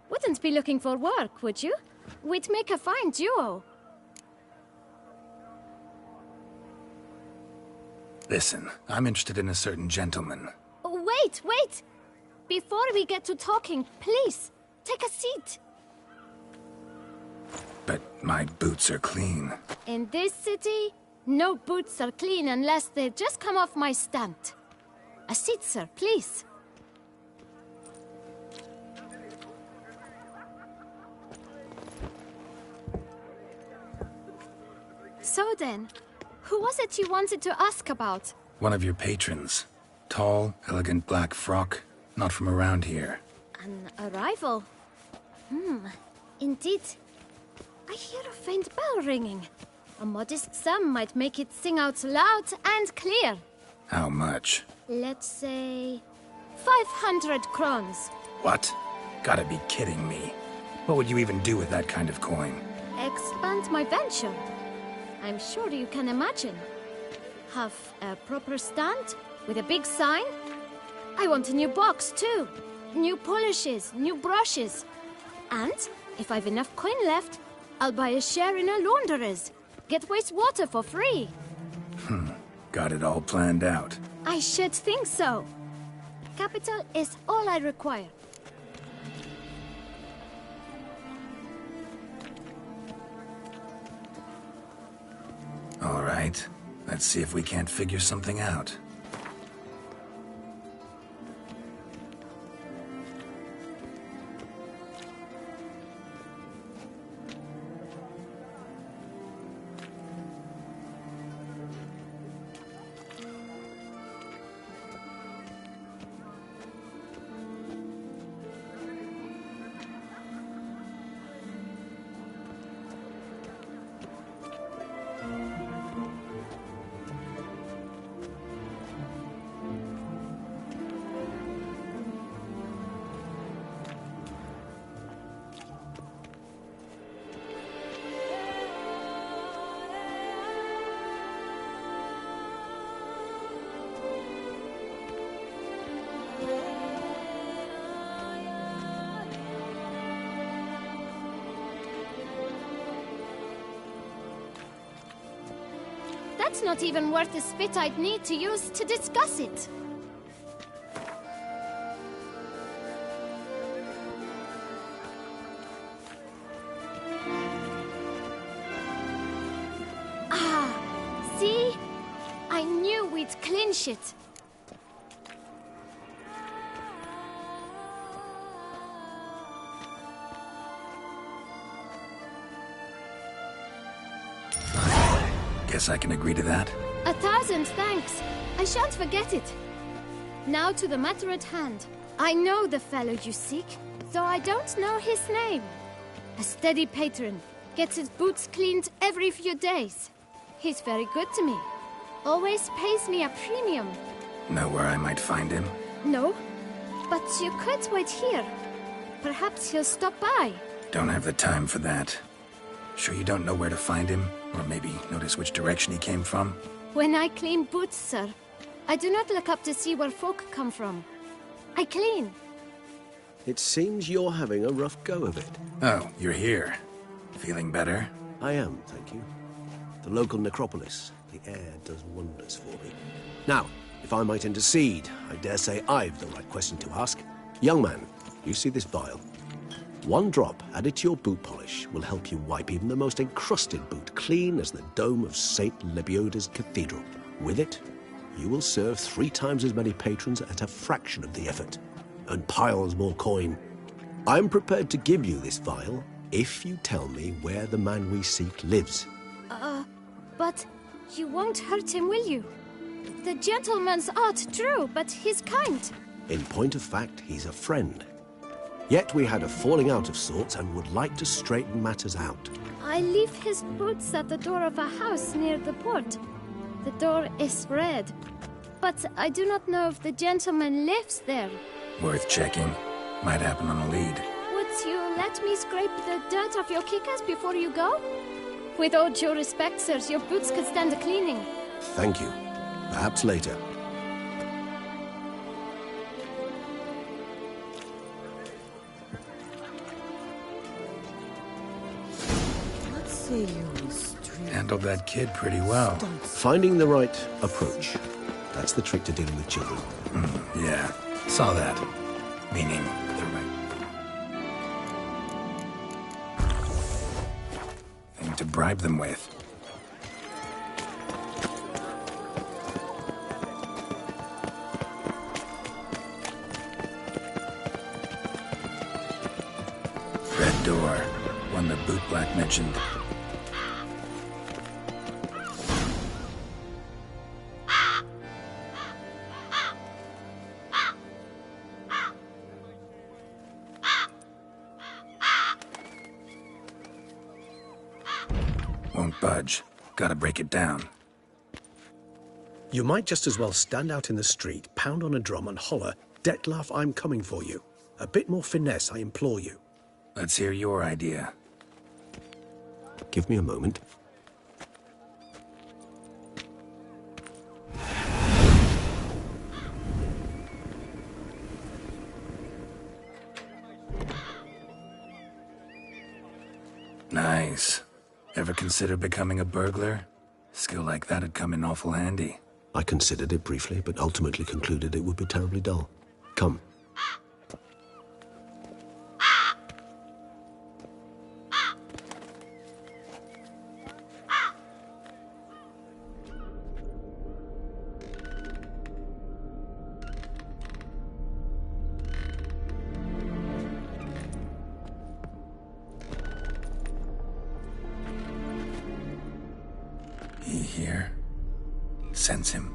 Wouldn't be looking for work, would you? We'd make a fine duo. Listen, I'm interested in a certain gentleman. Wait, wait! Before we get to talking, please, take a seat. But my boots are clean. In this city, no boots are clean unless they just come off my stand. A seat, sir, please. So then, who was it you wanted to ask about? One of your patrons. Tall, elegant black frock. Not from around here. An arrival? Indeed. I hear a faint bell ringing. A modest sum might make it sing out loud and clear. How much? Let's say 500 crowns. What? Gotta be kidding me. What would you even do with that kind of coin? Expand my venture. I'm sure you can imagine. Have a proper stand with a big sign. I want a new box too. New polishes, new brushes. And if I've enough coin left, I'll buy a share in a launderer's. Get wastewater for free. Got it all planned out. I should think so. Capital is all I require. All right. Let's see if we can't figure something out. That's not even worth the spit I'd need to use to discuss it. Ah, see? I knew we'd clinch it. Guess I can agree to that. 1,000 thanks. I shan't forget it. Now to the matter at hand. I know the fellow you seek, though I don't know his name. A steady patron. Gets his boots cleaned every few days. He's very good to me. Always pays me a premium. Know where I might find him? No, but you could wait here. Perhaps he'll stop by. Don't have the time for that. Sure you don't know where to find him? Or maybe notice which direction he came from? When I clean boots, sir, I do not look up to see where folk come from. I clean. It seems you're having a rough go of it. Oh, you're here. Feeling better? I am, thank you. The local necropolis. The air does wonders for me. Now, if I might intercede, I dare say I've the right question to ask. Young man, you see this vial? One drop added to your boot polish will help you wipe even the most encrusted boot clean as the dome of St. Lebioda's Cathedral. With it, you will serve 3 times as many patrons at a fraction of the effort, and piles more coin. I'm prepared to give you this vial if you tell me where the man we seek lives. But you won't hurt him, will you? The gentleman's odd, true, but he's kind. In point of fact, he's a friend. Yet we had a falling out of sorts and would like to straighten matters out. I leave his boots at the door of a house near the port. The door is red, but I do not know if the gentleman lives there. Worth checking. Might happen on a lead. Would you let me scrape the dirt off your kickers before you go? With all due respect, sirs, your boots could stand a cleaning. Thank you. Perhaps later. Handled that kid pretty well. Finding the right approach. That's the trick to dealing with children. Yeah, saw that. Meaning the right thing to bribe them with. Red door. One the bootblack mentioned. Won't budge. Gotta break it down. You might just as well stand out in the street, pound on a drum and holler, "Detlef, I'm coming for you." A bit more finesse, I implore you. Let's hear your idea. Give me a moment. Nice. Ever consider becoming a burglar? Skill like that'd come in awful handy. I considered it briefly, but ultimately concluded it would be terribly dull. Come. He here? Sense him.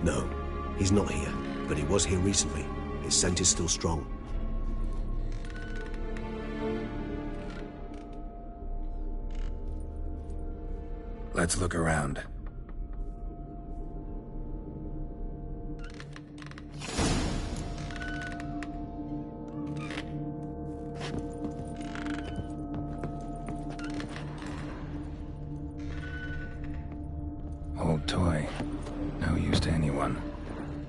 No, he's not here, but he was here recently. His scent is still strong. Let's look around. Old toy. No use to anyone.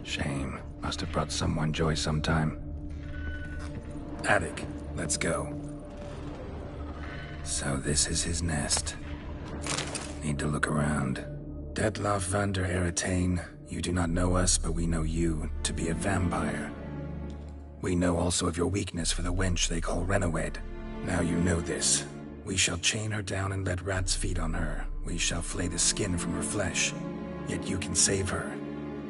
Shame. Must have brought someone joy sometime. Attic. Let's go. So this is his nest. Need to look around. Detlef van der Eretain, you do not know us, but we know you to be a vampire. We know also of your weakness for the wench they call Renowed. Now you know this. We shall chain her down and let rats feed on her. We shall flay the skin from her flesh. Yet you can save her.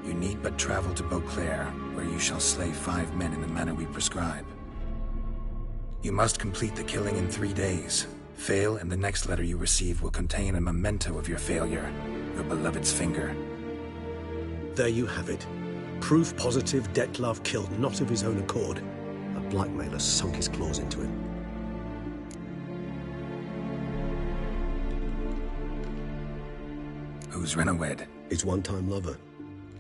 You need but travel to Beauclair, where you shall slay 5 men in the manner we prescribe. You must complete the killing in 3 days. Fail, and the next letter you receive will contain a memento of your failure. Your beloved's finger. There you have it. Proof positive Detlef killed not of his own accord. A blackmailer sunk his claws into him. Who's Renowed? His one-time lover.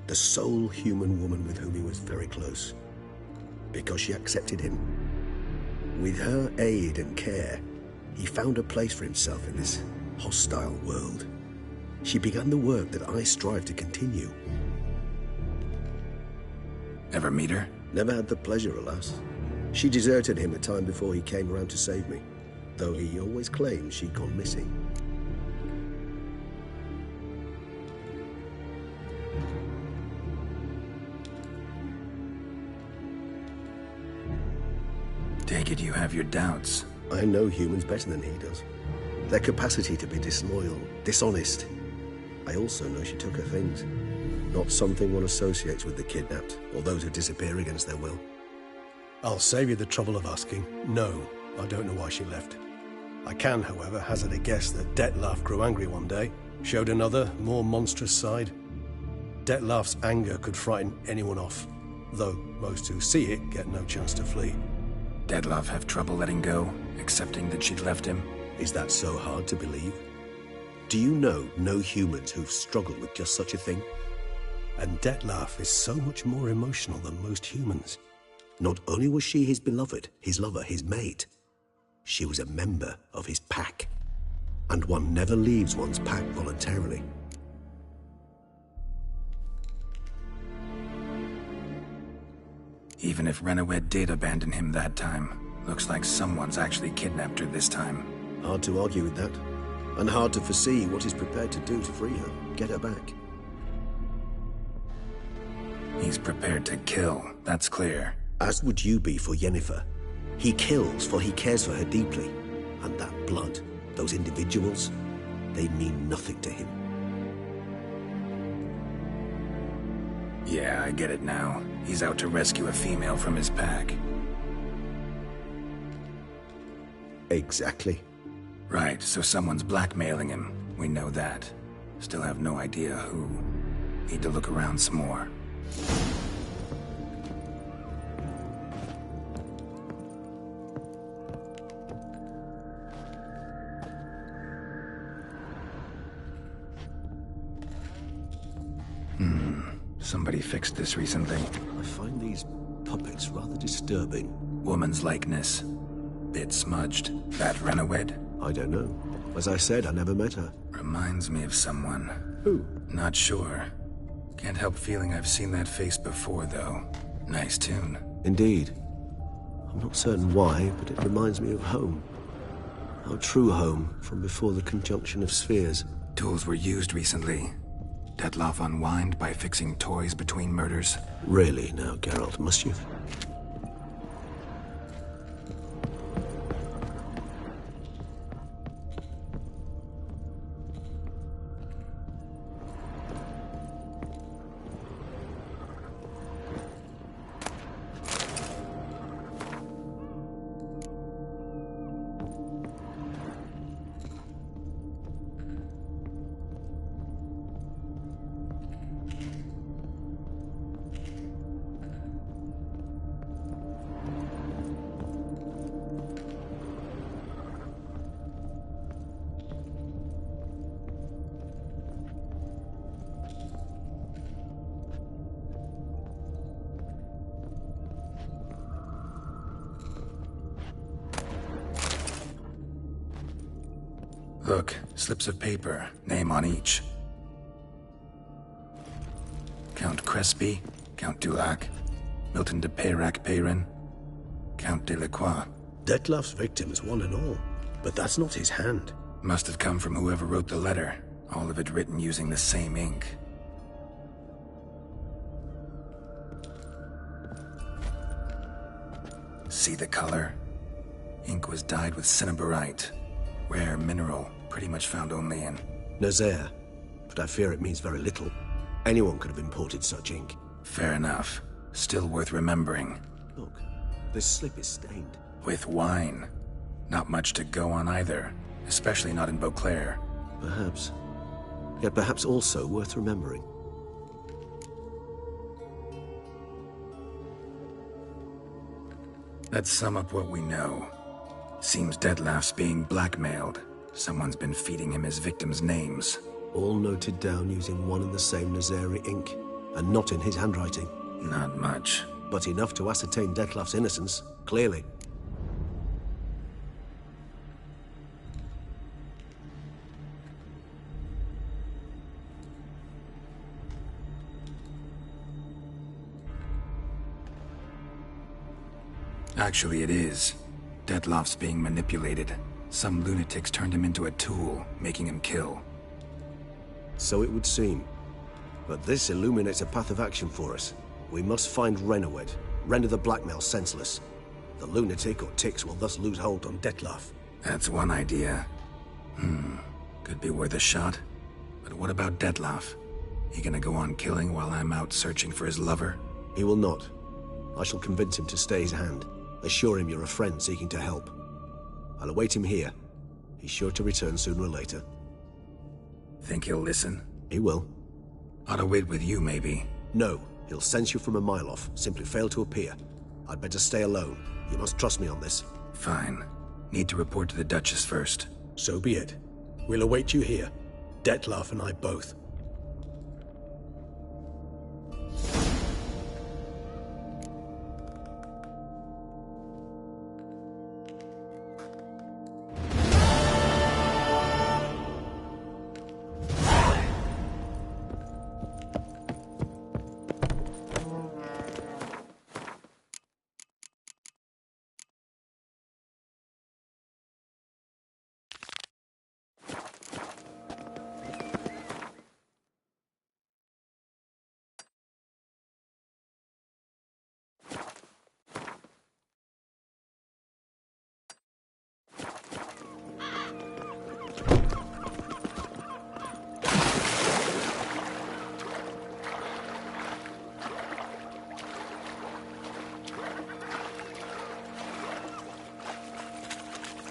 The sole human woman with whom he was very close. Because she accepted him. With her aid and care, he found a place for himself in this hostile world. She began the work that I strive to continue. Ever meet her? Never had the pleasure, alas. She deserted him a time before he came around to save me, though he always claimed she'd gone missing. Take it you have your doubts. I know humans better than he does. Their capacity to be disloyal, dishonest. I also know she took her things. Not something one associates with the kidnapped, or those who disappear against their will. I'll save you the trouble of asking. No, I don't know why she left. I can, however, hazard a guess that Detlef grew angry one day, showed another, more monstrous side. Detlef's anger could frighten anyone off. though most who see it get no chance to flee. Dettlaff have trouble letting go, accepting that she'd left him? Is that so hard to believe? Do you know no humans who've struggled with just such a thing? And Dettlaff is so much more emotional than most humans. Not only was she his beloved, his lover, his mate, she was a member of his pack. And one never leaves one's pack voluntarily. Even if Renawed did abandon him that time, looks like someone's actually kidnapped her this time. Hard to argue with that. And hard to foresee what he's prepared to do to free her, get her back. He's prepared to kill, that's clear. As would you be for Yennefer. He kills for he cares for her deeply. And that blood, those individuals, they mean nothing to him. Yeah, I get it now. He's out to rescue a female from his pack. Exactly. Right, so someone's blackmailing him. We know that. Still have no idea who. Need to look around some more. Somebody fixed this recently. I find these puppets rather disturbing. Woman's likeness. Bit smudged. That Renawed? I don't know. As I said, I never met her. Reminds me of someone. Who? Not sure. Can't help feeling I've seen that face before, though. Nice tune. Indeed. I'm not certain why, but it reminds me of home. Our true home, from before the conjunction of spheres. Tools were used recently. Dettlaff unwind by fixing toys between murders. Really now, Geralt, must you? Look, slips of paper, name on each. Count Crespi, Count Dulac, Milton de Peyrac-Peyrin, Count Delacroix. Dettlaff's victims, one and all. But that's not his hand. Must have come from whoever wrote the letter. All of it written using the same ink. See the color? Ink was dyed with cinnabarite. Rare mineral, pretty much found only in Nazaire, but I fear it means very little. Anyone could have imported such ink. Fair enough. Still worth remembering. Look, this slip is stained. With wine. Not much to go on either, especially not in Beauclair. Perhaps. Yet perhaps also worth remembering. Let's sum up what we know. Seems Dettlaff's being blackmailed. Someone's been feeding him his victims' names. All noted down using one and the same Nazaire ink, and not in his handwriting. Not much. But enough to ascertain Dettlaff's innocence, clearly. Actually, it is. Dettlaff's being manipulated. Some lunatics turned him into a tool, making him kill. So it would seem. But this illuminates a path of action for us. We must find Renawed, render the blackmail senseless. The lunatic or ticks will thus lose hold on Dettlaff. That's one idea. Could be worth a shot. But what about Dettlaff? He gonna go on killing while I'm out searching for his lover? He will not. I shall convince him to stay his hand. Assure him you're a friend seeking to help. I'll await him here. He's sure to return sooner or later. Think he'll listen? He will. Ought to wait with you, maybe. No, He'll sense you from a mile off. Simply fail to appear. I'd better stay alone. You must trust me on this. Fine. Need to report to the Duchess first. So be it. We'll await you here. Dettlaff and I both.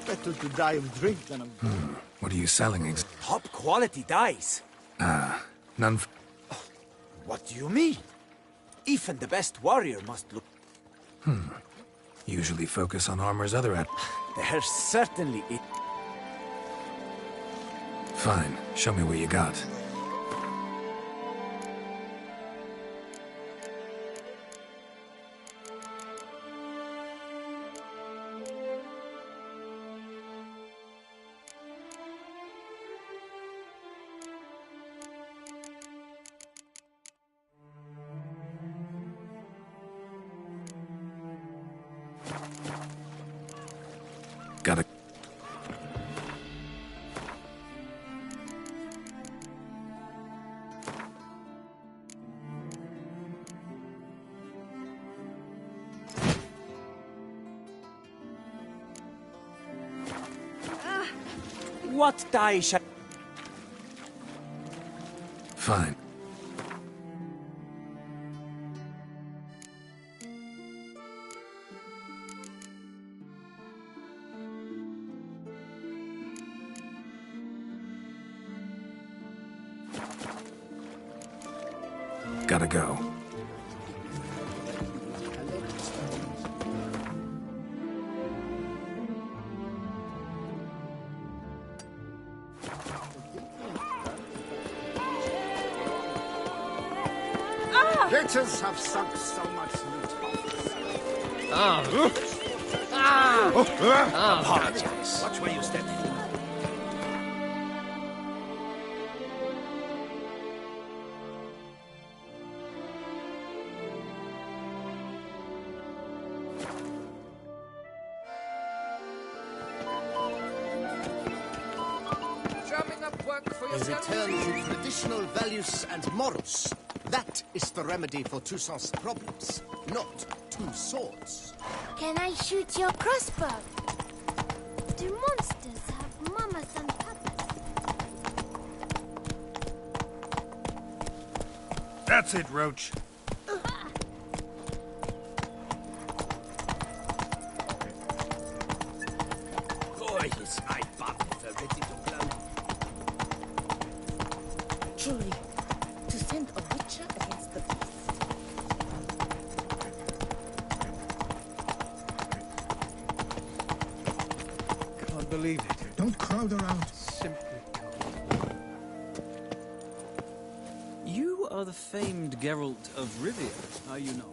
Better to die of drink than of... What are you selling Top quality dyes. None What do you mean? Even the best warrior must look... Usually focus on armor's other There's certainly it. Fine. Show me what you got. Gotta... What dye shall... Fine. Gotta go. Witches have sunk so much loot. Apologize. Watch where you step. A return to traditional values and morals. That is the remedy for Toussaint's problems, not two swords. Can I shoot your crossbow? Do monsters have mamas and papas? That's it, Roach. Boy, is my buttons ready to blow. Truly, to send a witcher against the beast. Can't believe it. Don't crowd around. Simply You are the famed Geralt of Rivia, are you not?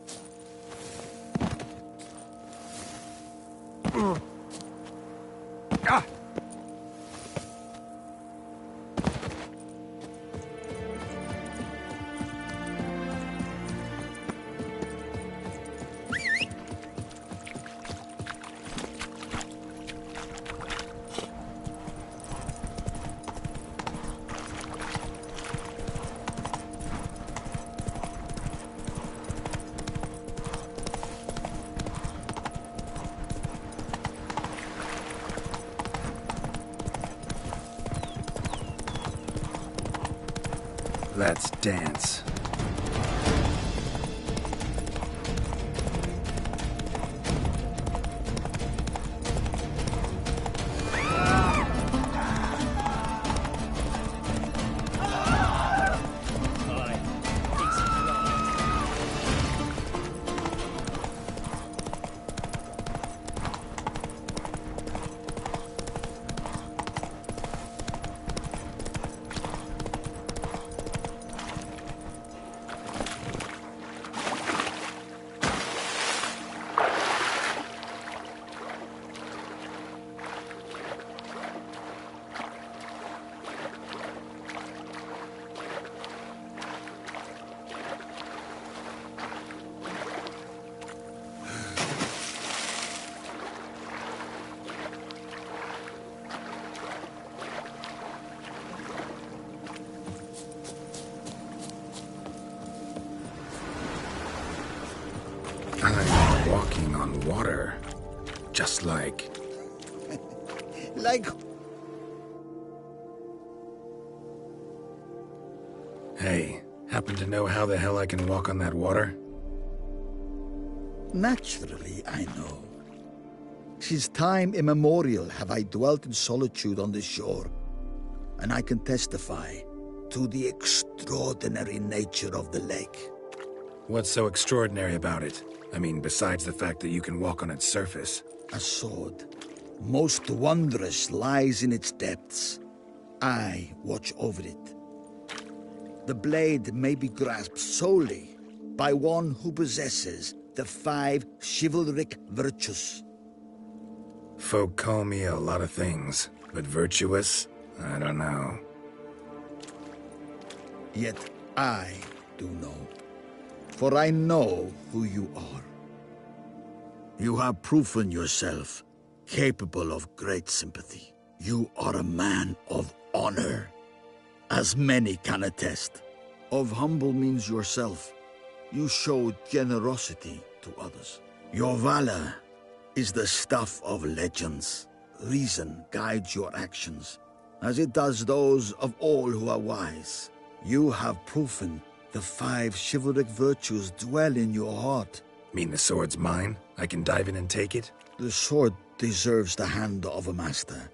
Let's dance. I'm walking on water. Just like... Like... Hey, happen to know how the hell I can walk on that water? Naturally, I know. Since time immemorial have I dwelt in solitude on this shore, and I can testify to the extraordinary nature of the lake. What's so extraordinary about it? I mean, besides the fact that you can walk on its surface. A sword, most wondrous, lies in its depths. I watch over it. The blade may be grasped solely by one who possesses the 5 chivalric virtues. Folk call me a lot of things, but virtuous? I don't know. Yet I do know. For I know who you are. You have proven yourself capable of great sympathy. You are a man of honor, as many can attest. Of humble means yourself. You showed generosity to others. Your valor is the stuff of legends. Reason guides your actions, as it does those of all who are wise. You have proven the 5 chivalric virtues dwell in your heart. Mean the sword's mine? I can dive in and take it? The sword deserves the hand of a master.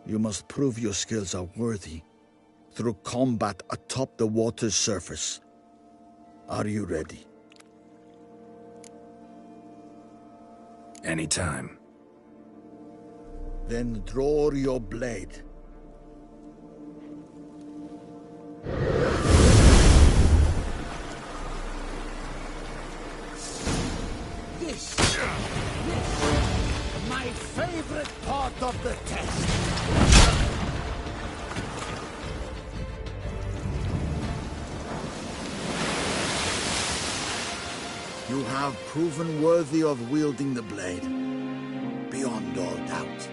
You must prove your skills are worthy through combat atop the water's surface. Are you ready? Anytime. Then draw your blade. This, my favorite part of the test. You have proven worthy of wielding the blade, beyond all doubt.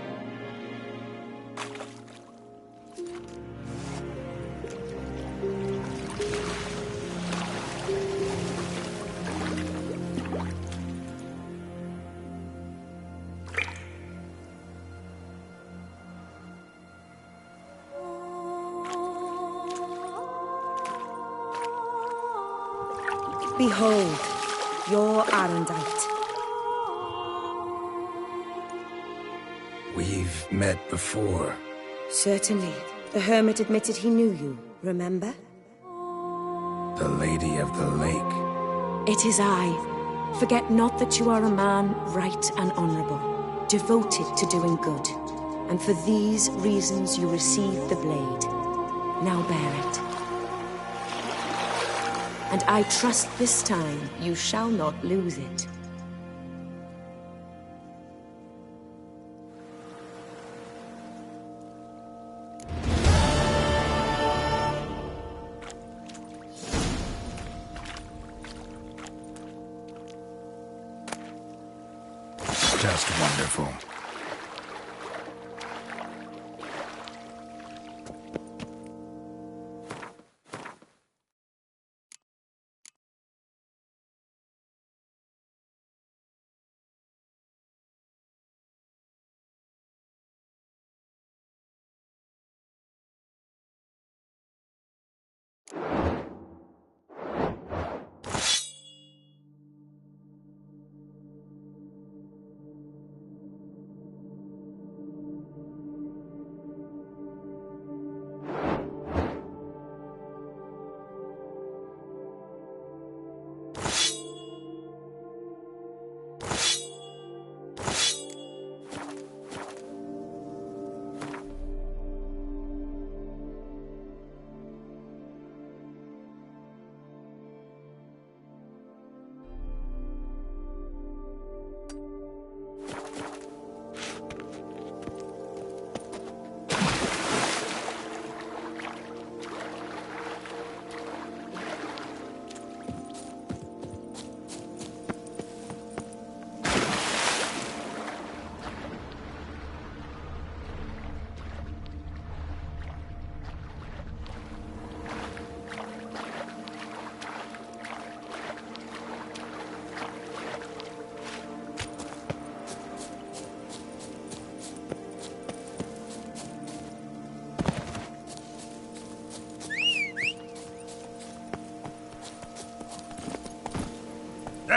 Behold, your Arendite. We've met before. Certainly. The hermit admitted he knew you, remember? The Lady of the Lake. It is I. Forget not that you are a man right and honorable, devoted to doing good. And for these reasons you received the blade. Now bear it. And I trust this time you shall not lose it. Just wonderful.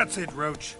That's it, Roach.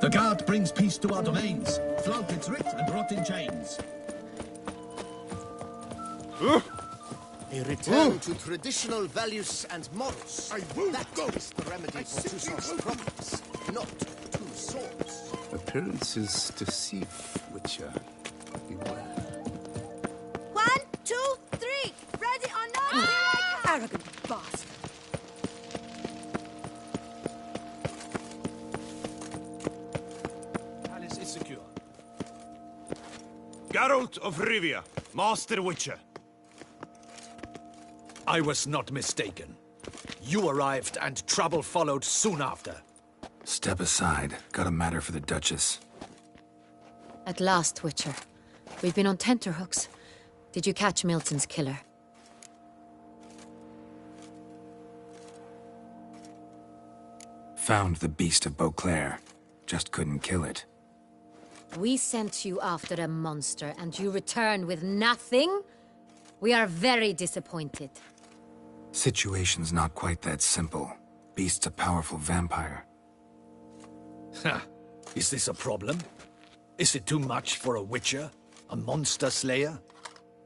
The guard brings peace to our domains. Flout its writ and rot in chains. A return to traditional values and morals. That is the remedy for Toussaint's problems, not two swords. Appearances deceive, Witcher. Beware. 1, 2, 3. Ready or not? Here I come. Arrogant bastard. Palace is secure. Geralt of Rivia, Master Witcher. I was not mistaken. You arrived and trouble followed soon after. Step aside. Got a matter for the Duchess. At last, Witcher. We've been on tenterhooks. Did you catch Milton's killer? Found the beast of Beauclair. Just couldn't kill it. We sent you after a monster, and you returned with nothing? We are very disappointed. Situation's not quite that simple. Beast's a powerful vampire. Ha! Is this a problem? Is it too much for a Witcher? A monster slayer?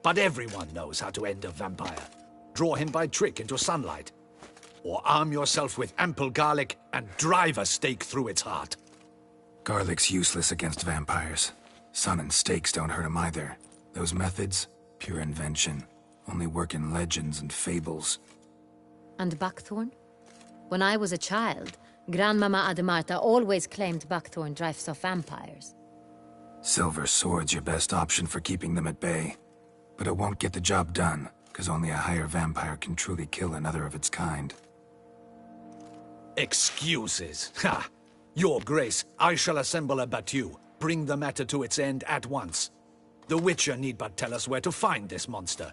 But everyone knows how to end a vampire. Draw him by trick into sunlight. Or arm yourself with ample garlic and drive a stake through its heart. Garlic's useless against vampires. Sun and stakes don't hurt him either. Those methods, pure invention. Only work in legends and fables. And buckthorn? When I was a child, Grandmama Ademarta always claimed buckthorn drives off vampires. Silver sword's your best option for keeping them at bay. But it won't get the job done, because only a higher vampire can truly kill another of its kind. Excuses. Ha! Your Grace, I shall assemble a battue. Bring the matter to its end at once. The Witcher need but tell us where to find this monster.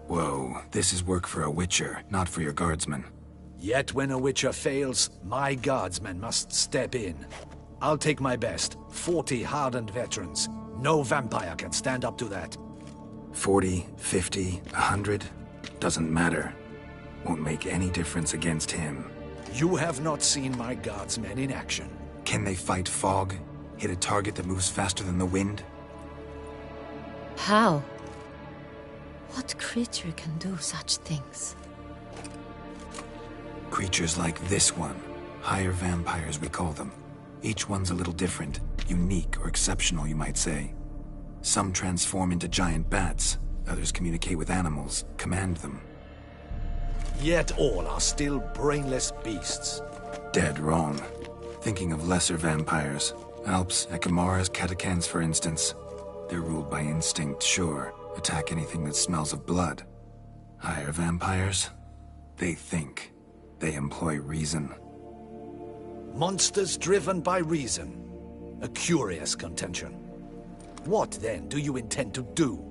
Whoa, this is work for a Witcher, not for your guardsmen. Yet when a Witcher fails, my guardsmen must step in. I'll take my best. 40 hardened veterans. No vampire can stand up to that. 40, 50, 100? Doesn't matter. Won't make any difference against him. You have not seen my guardsmen in action. Can they fight fog? Hit a target that moves faster than the wind? How? What creature can do such things? Creatures like this one. Higher vampires, we call them. Each one's a little different. Unique or exceptional, you might say. Some transform into giant bats. Others communicate with animals, command them. Yet all are still brainless beasts. Dead wrong. Thinking of lesser vampires. Alps, Ekamaras, Catacans, for instance. They're ruled by instinct, sure. Attack anything that smells of blood. Higher vampires? They think. They employ reason. Monsters driven by reason. A curious contention. What, then, do you intend to do?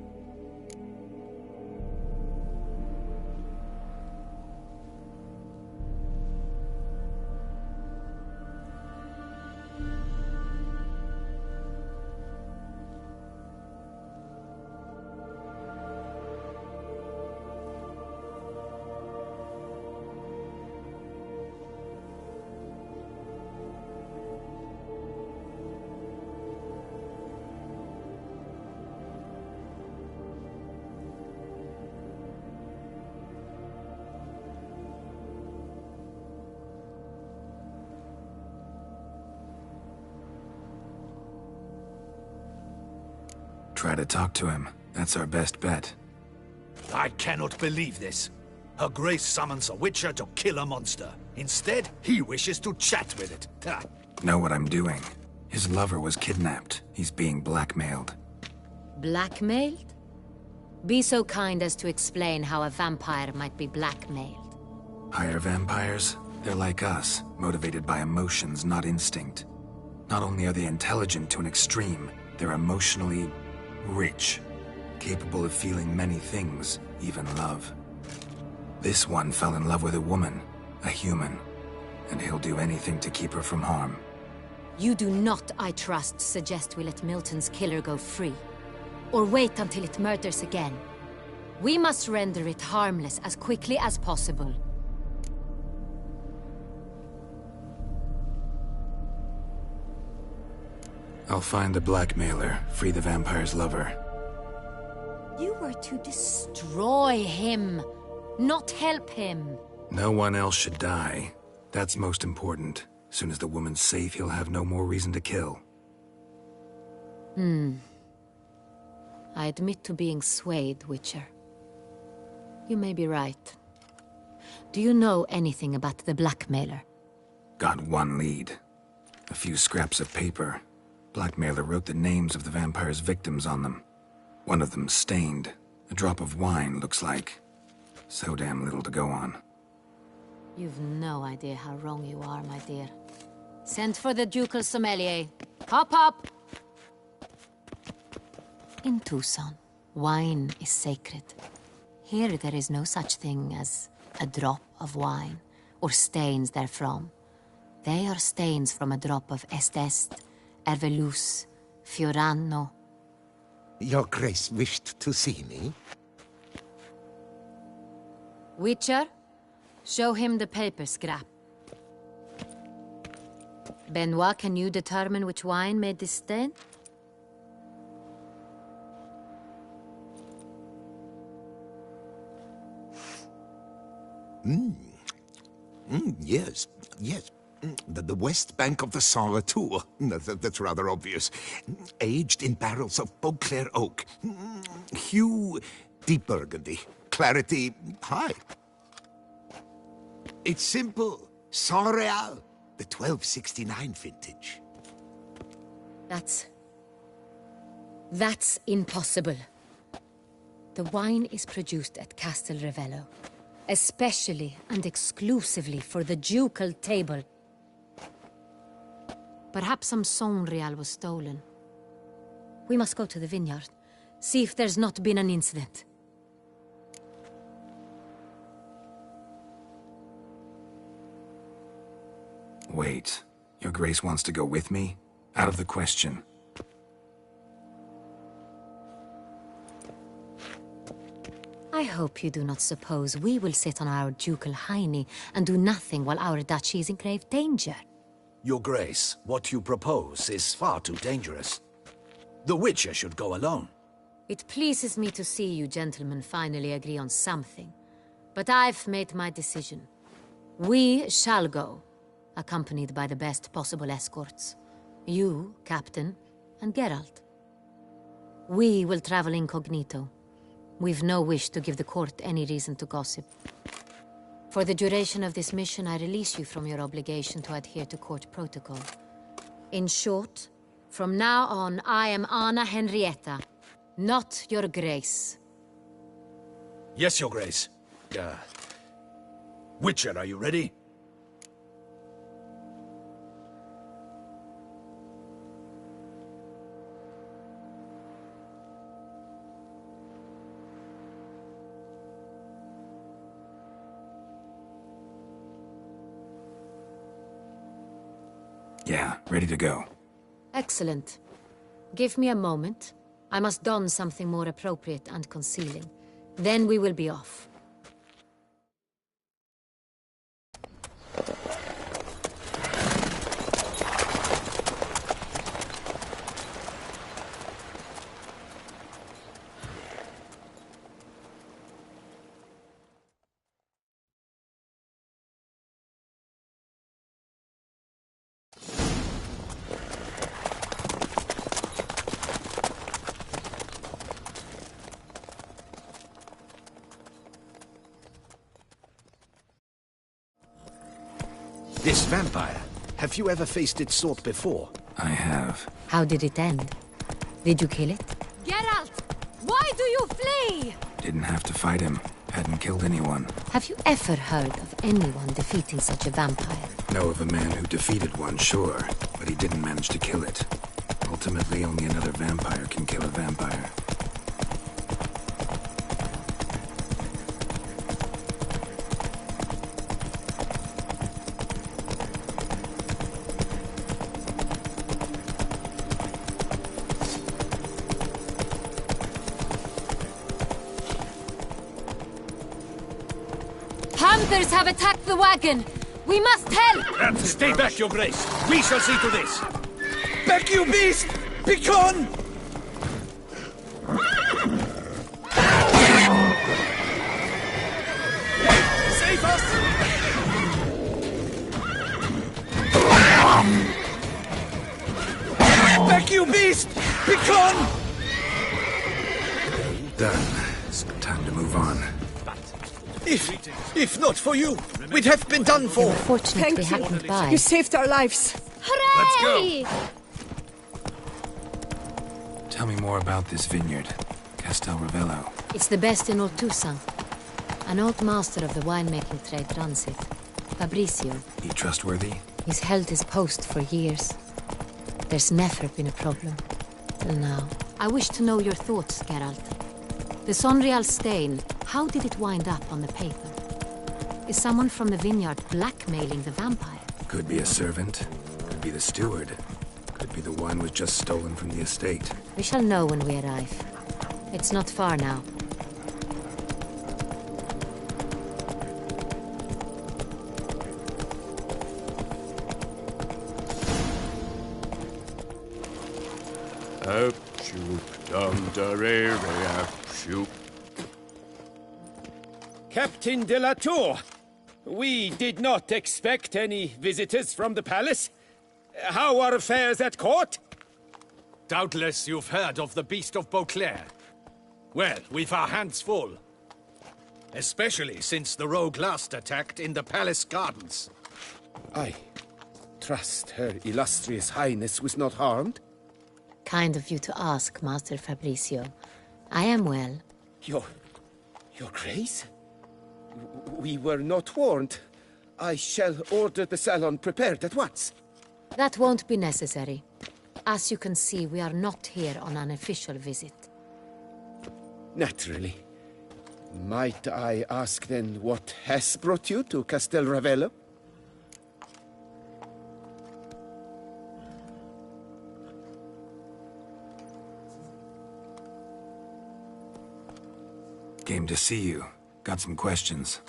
Try to talk to him. That's our best bet. I cannot believe this. Her Grace summons a Witcher to kill a monster. Instead, he wishes to chat with it. Know what I'm doing. His lover was kidnapped. He's being blackmailed. Blackmailed? Be so kind as to explain how a vampire might be blackmailed. Higher vampires? They're like us, motivated by emotions, not instinct. Not only are they intelligent to an extreme, they're emotionally rich, capable of feeling many things, even love. This one fell in love with a woman, a human, and he'll do anything to keep her from harm. You do not, I trust, suggest we let Milton's killer go free, or wait until it murders again. We must render it harmless as quickly as possible. I'll find the blackmailer, free the vampire's lover. You were to destroy him, not help him. No one else should die. That's most important. Soon as the woman's safe, he'll have no more reason to kill. I admit to being swayed, Witcher. You may be right. Do you know anything about the blackmailer? Got one lead. A few scraps of paper. Blackmailer wrote the names of the vampire's victims on them. One of them stained. A drop of wine, looks like. So damn little to go on. You've no idea how wrong you are, my dear. Send for the ducal sommelier. Hop, hop! In Tucson, wine is sacred. Here there is no such thing as a drop of wine, or stains therefrom. They are stains from a drop of Est, Ervelus, Fiorano. Your Grace wished to see me? Witcher, show him the paper scrap. Benoit, can you determine which wine made this stain? Yes, yes. The west bank of the Saar too. That's rather obvious. Aged in barrels of Beauclair oak. Hue, deep burgundy. Clarity, high. It's simple. Saint-Réal, the 1269 vintage. That's impossible. The wine is produced at Castel Ravello, especially and exclusively for the ducal table. Perhaps some Saint-Réal was stolen. We must go to the vineyard, see if there's not been an incident. Wait, Your Grace wants to go with me? Out of the question. I hope you do not suppose we will sit on our ducal hiney and do nothing while our duchy is in grave danger. Your Grace, what you propose is far too dangerous. The Witcher should go alone. It pleases me to see you gentlemen finally agree on something, but I've made my decision. We shall go, accompanied by the best possible escorts. You, Captain, and Geralt. We will travel incognito. We've no wish to give the court any reason to gossip. For the duration of this mission, I release you from your obligation to adhere to court protocol. In short, from now on, I am Anna Henrietta, not your grace. Yes, your grace. Witcher, are you ready? Yeah, ready to go. Excellent. Give me a moment. I must don something more appropriate and concealing. Then we will be off. This vampire, have you ever faced its sort before? I have. How did it end? Did you kill it? Geralt! Why do you flee? Didn't have to fight him. Hadn't killed anyone. Have you ever heard of anyone defeating such a vampire? Know of a man who defeated one, sure, but he didn't manage to kill it. Ultimately, only another vampire can kill a vampire. Panthers have attacked the wagon! We must help! Stay back, your grace! We shall see to this! Back, you beast! Begone! Save us! Back, you beast! Begone! Done. It's time to move on. If not for you, we'd have been done for. Fortunately, happened by. You saved our lives. Hooray! Tell me more about this vineyard. Castel Ravello. It's the best in all Toussaint. An old master of the winemaking trade runs it. Fabrizio. He trustworthy? He's held his post for years. There's never been a problem. Till now. I wish to know your thoughts, Geralt. The Sonreal stain, how did it wind up on the paper? Is someone from the vineyard blackmailing the vampire? Could be a servant. Could be the steward. Could be the wine was just stolen from the estate. We shall know when we arrive. It's not far now. Captain de la Tour, we did not expect any visitors from the palace. How are affairs at court? Doubtless you've heard of the Beast of Beauclair. Well, we've our hands full. Especially since the rogue last attacked in the palace gardens. I trust Her Illustrious Highness was not harmed? Kind of you to ask, Master Fabrizio. I am well. Your Grace? We were not warned. I shall order the salon prepared at once. That won't be necessary. As you can see, we are not here on an official visit. Naturally. Might I ask then what has brought you to Castel Ravello? Came to see you. Got some questions.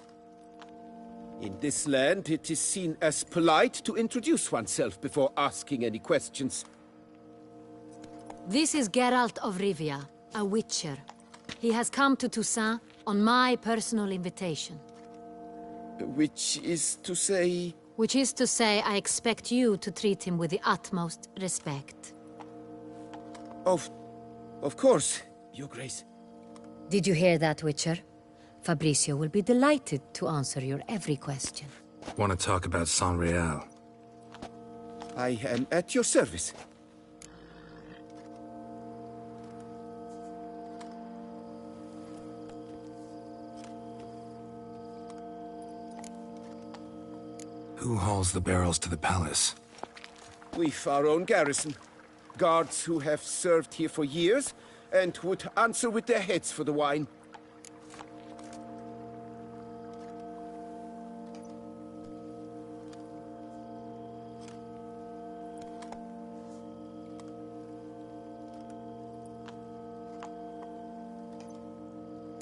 In this land, it is seen as polite to introduce oneself before asking any questions. This is Geralt of Rivia, a Witcher. He has come to Toussaint on my personal invitation. Which is to say... Which is to say, I expect you to treat him with the utmost respect. Of course, Your Grace. Did you hear that, Witcher? Fabrizio will be delighted to answer your every question. Want to talk about San Real? I am at your service. Who hauls the barrels to the palace? We've our own garrison. Guards who have served here for years and would answer with their heads for the wine.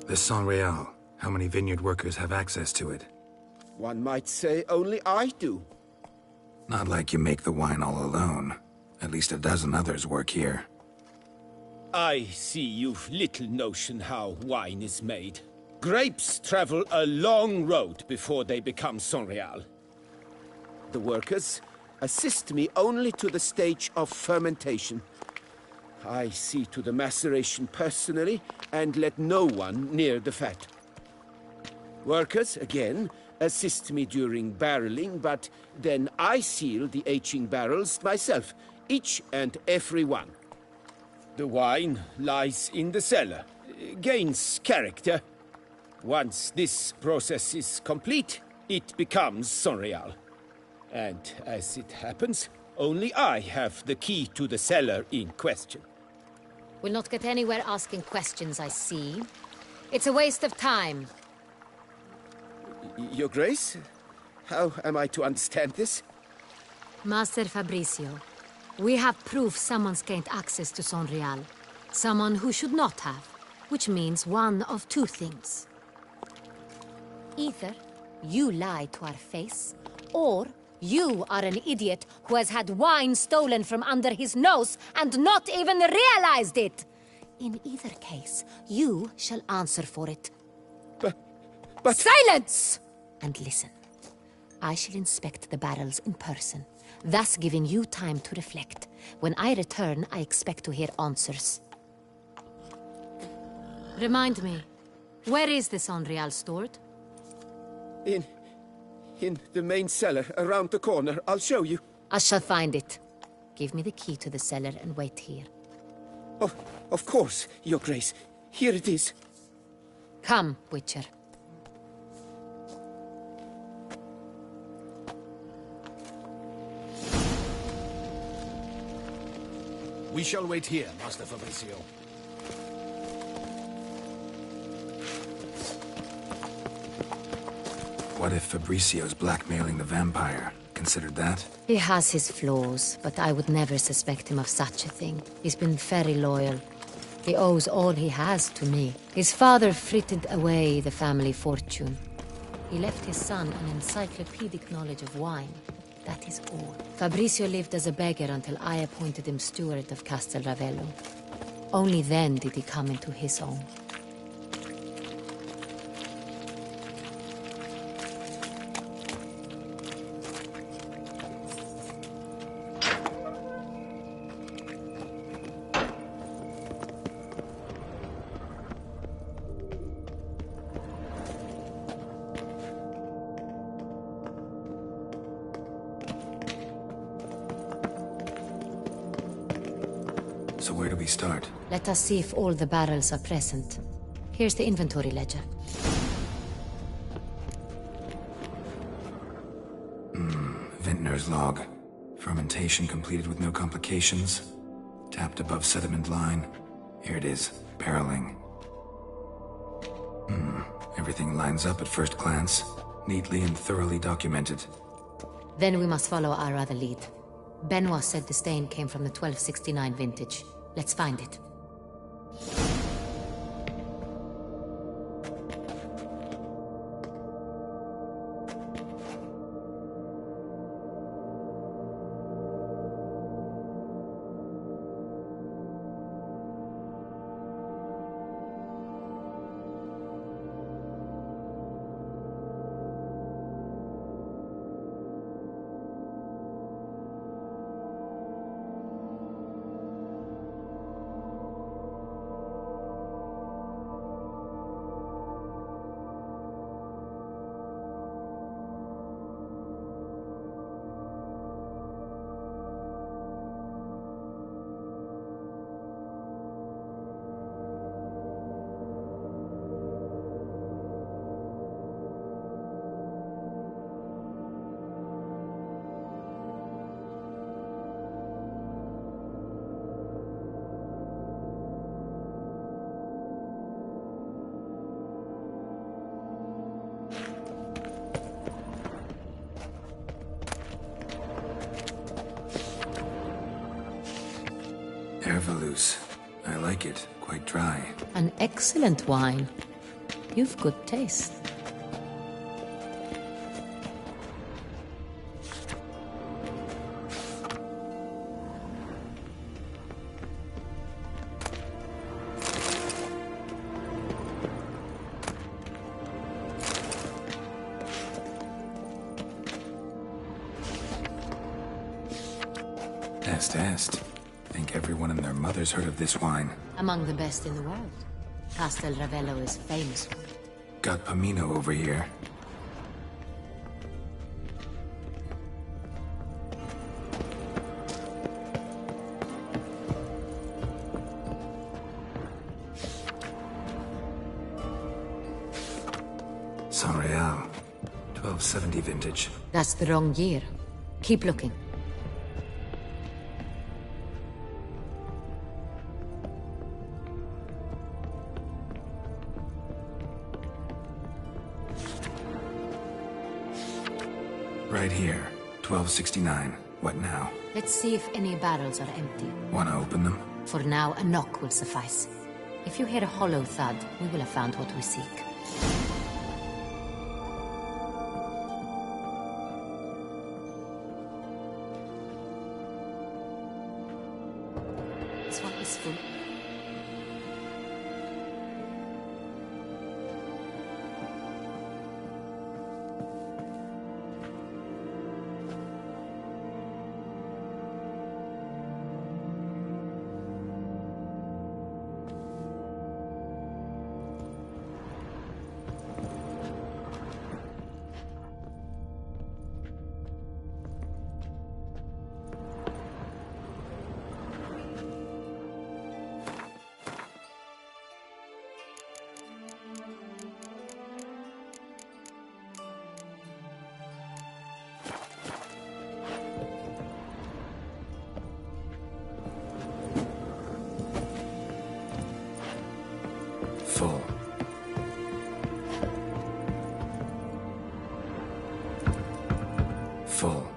The San Real. How many vineyard workers have access to it? One might say only I do. Not like you make the wine all alone. At least a dozen others work here. I see you've little notion how wine is made. Grapes travel a long road before they become San Real. The workers assist me only to the stage of fermentation. I see to the maceration personally and let no one near the fat. Workers, again, assist me during barreling, but then I seal the aging barrels myself, each and every one. The wine lies in the cellar, gains character. Once this process is complete, it becomes San Real. And as it happens, only I have the key to the cellar in question. We'll not get anywhere asking questions, I see. It's a waste of time. Your Grace? How am I to understand this? Master Fabrizio, we have proof someone's gained access to San Real. Someone who should not have. Which means one of two things. Either you lie to our face, or you are an idiot who has had wine stolen from under his nose and not even realized it. In either case, you shall answer for it. But... Silence! And listen. I shall inspect the barrels in person, thus giving you time to reflect. When I return, I expect to hear answers. Remind me, where is the San Real stored? In the main cellar, around the corner. I'll show you. I shall find it. Give me the key to the cellar and wait here. Oh, of course, Your Grace. Here it is. Come, Witcher. We shall wait here, Master Fabrizio. What if Fabricio's blackmailing the vampire? Considered that? He has his flaws, but I would never suspect him of such a thing. He's been very loyal. He owes all he has to me. His father frittered away the family fortune. He left his son an encyclopedic knowledge of wine. That is all. Fabrizio lived as a beggar until I appointed him steward of Castel Ravello. Only then did he come into his own. So where do we start? Let us see if all the barrels are present. Here's the inventory ledger. Vintner's log. Fermentation completed with no complications. Tapped above sediment line. Here it is. Barreling. Everything lines up at first glance. Neatly and thoroughly documented. Then we must follow our other lead. Benoit said the stain came from the 1269 vintage. Let's find it. Ervelus. I like it. Quite dry. An excellent wine. You've good taste. Est. Think everyone and their mother's heard of this wine. Among the best in the world. Castel Ravello is famous. Got Pomino over here. San Real. 1270 vintage. That's the wrong year. Keep looking. Right here. 1269. What now? Let's see if any barrels are empty. Wanna open them? For now, a knock will suffice. If you hear a hollow thud, we will have found what we seek. This one is full. Full. Full.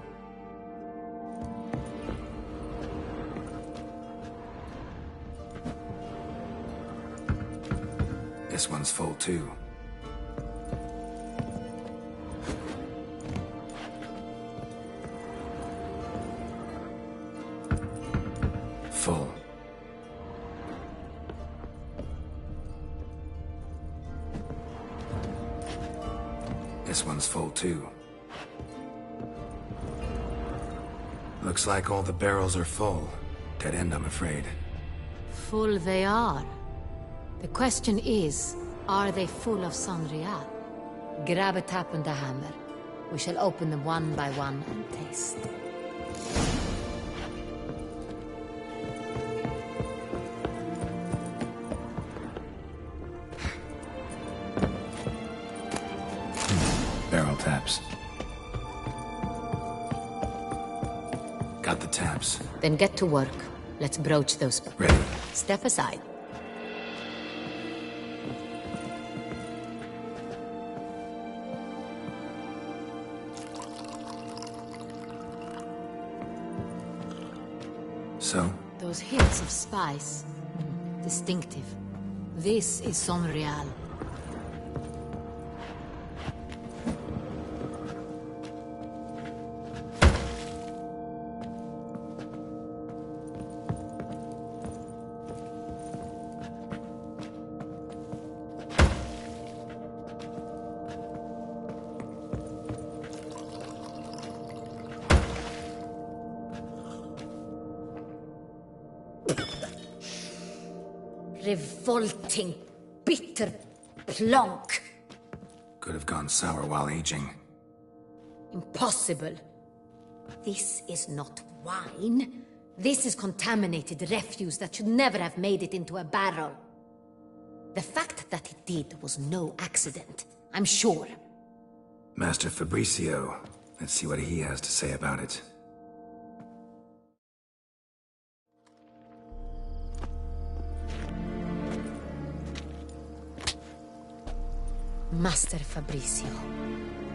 This one's full too. Full. This one's full too. Looks like all the barrels are full. Dead end, I'm afraid. Full they are. The question is, are they full of Sangria? Grab a tap and a hammer. We shall open them one by one and taste. Barrel taps. Got the taps. Then get to work. Let's broach those. Ready. Step aside. So? Those hints of spice. Distinctive. This is Sonreal. Revolting, bitter plonk. Could have gone sour while aging. Impossible. This is not wine. This is contaminated refuse that should never have made it into a barrel. The fact that it did was no accident, I'm sure. Master Fabricio. Let's see what he has to say about it. Master Fabricio,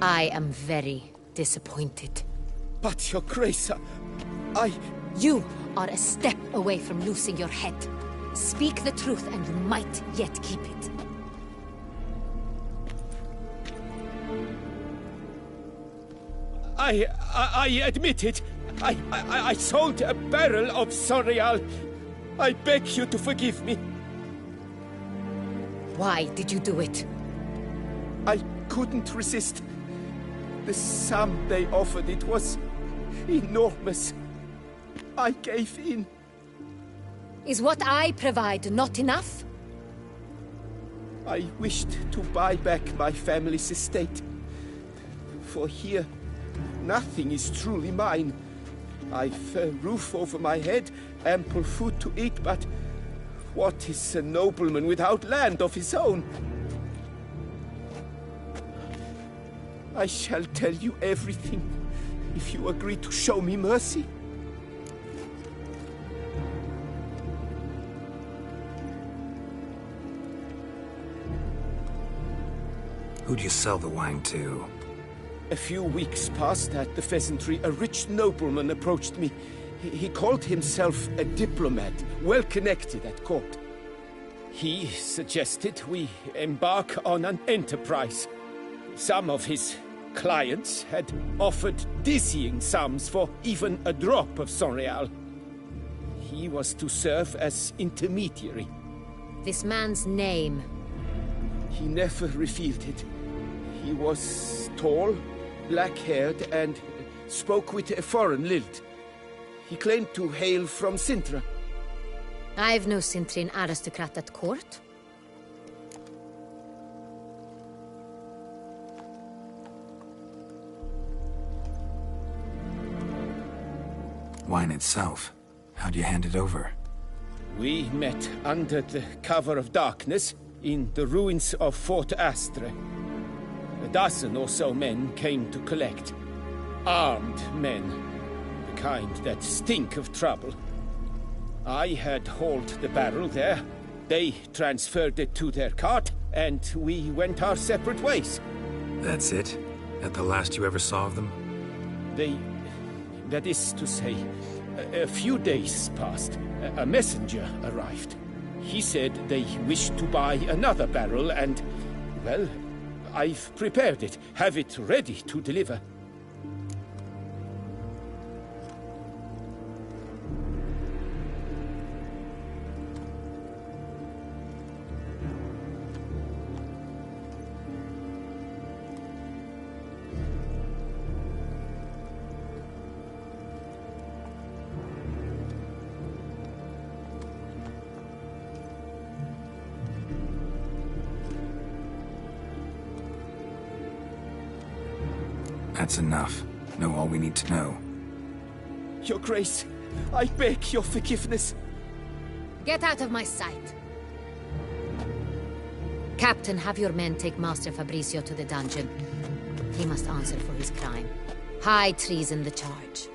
I am very disappointed. But, Your Grace, You are a step away from losing your head. Speak the truth and you might yet keep it. I admit it. I sold a barrel of Sonreal. I beg you to forgive me. Why did you do it? I couldn't resist. The sum they offered, it was enormous. I gave in. Is what I provide not enough? I wished to buy back my family's estate. For here, nothing is truly mine. I've a roof over my head, ample food to eat, but what is a nobleman without land of his own? I shall tell you everything, if you agree to show me mercy. Who do you sell the wine to? A few weeks past at the pheasantry, a rich nobleman approached me. He called himself a diplomat, well connected at court. He suggested we embark on an enterprise. Some of his clients had offered dizzying sums for even a drop of Sonreal. He was to serve as intermediary. This man's name? He never revealed it. He was tall, black-haired, and spoke with a foreign lilt. He claimed to hail from Sintra. I've no Sintrin aristocrat at court. Wine itself. How'd you hand it over? We met under the cover of darkness in the ruins of Fort Astre. A dozen or so men came to collect. Armed men. The kind that stink of trouble. I had hauled the barrel there. They transferred it to their cart, and we went our separate ways. That's it? That the last you ever saw of them? That is to say, a few days passed. A messenger arrived. He said they wished to buy another barrel and, well, I've prepared it. Have it ready to deliver. That's enough. Know all we need to know. Your Grace, I beg your forgiveness. Get out of my sight. Captain, have your men take Master Fabrizio to the dungeon. He must answer for his crime. High treason the charge.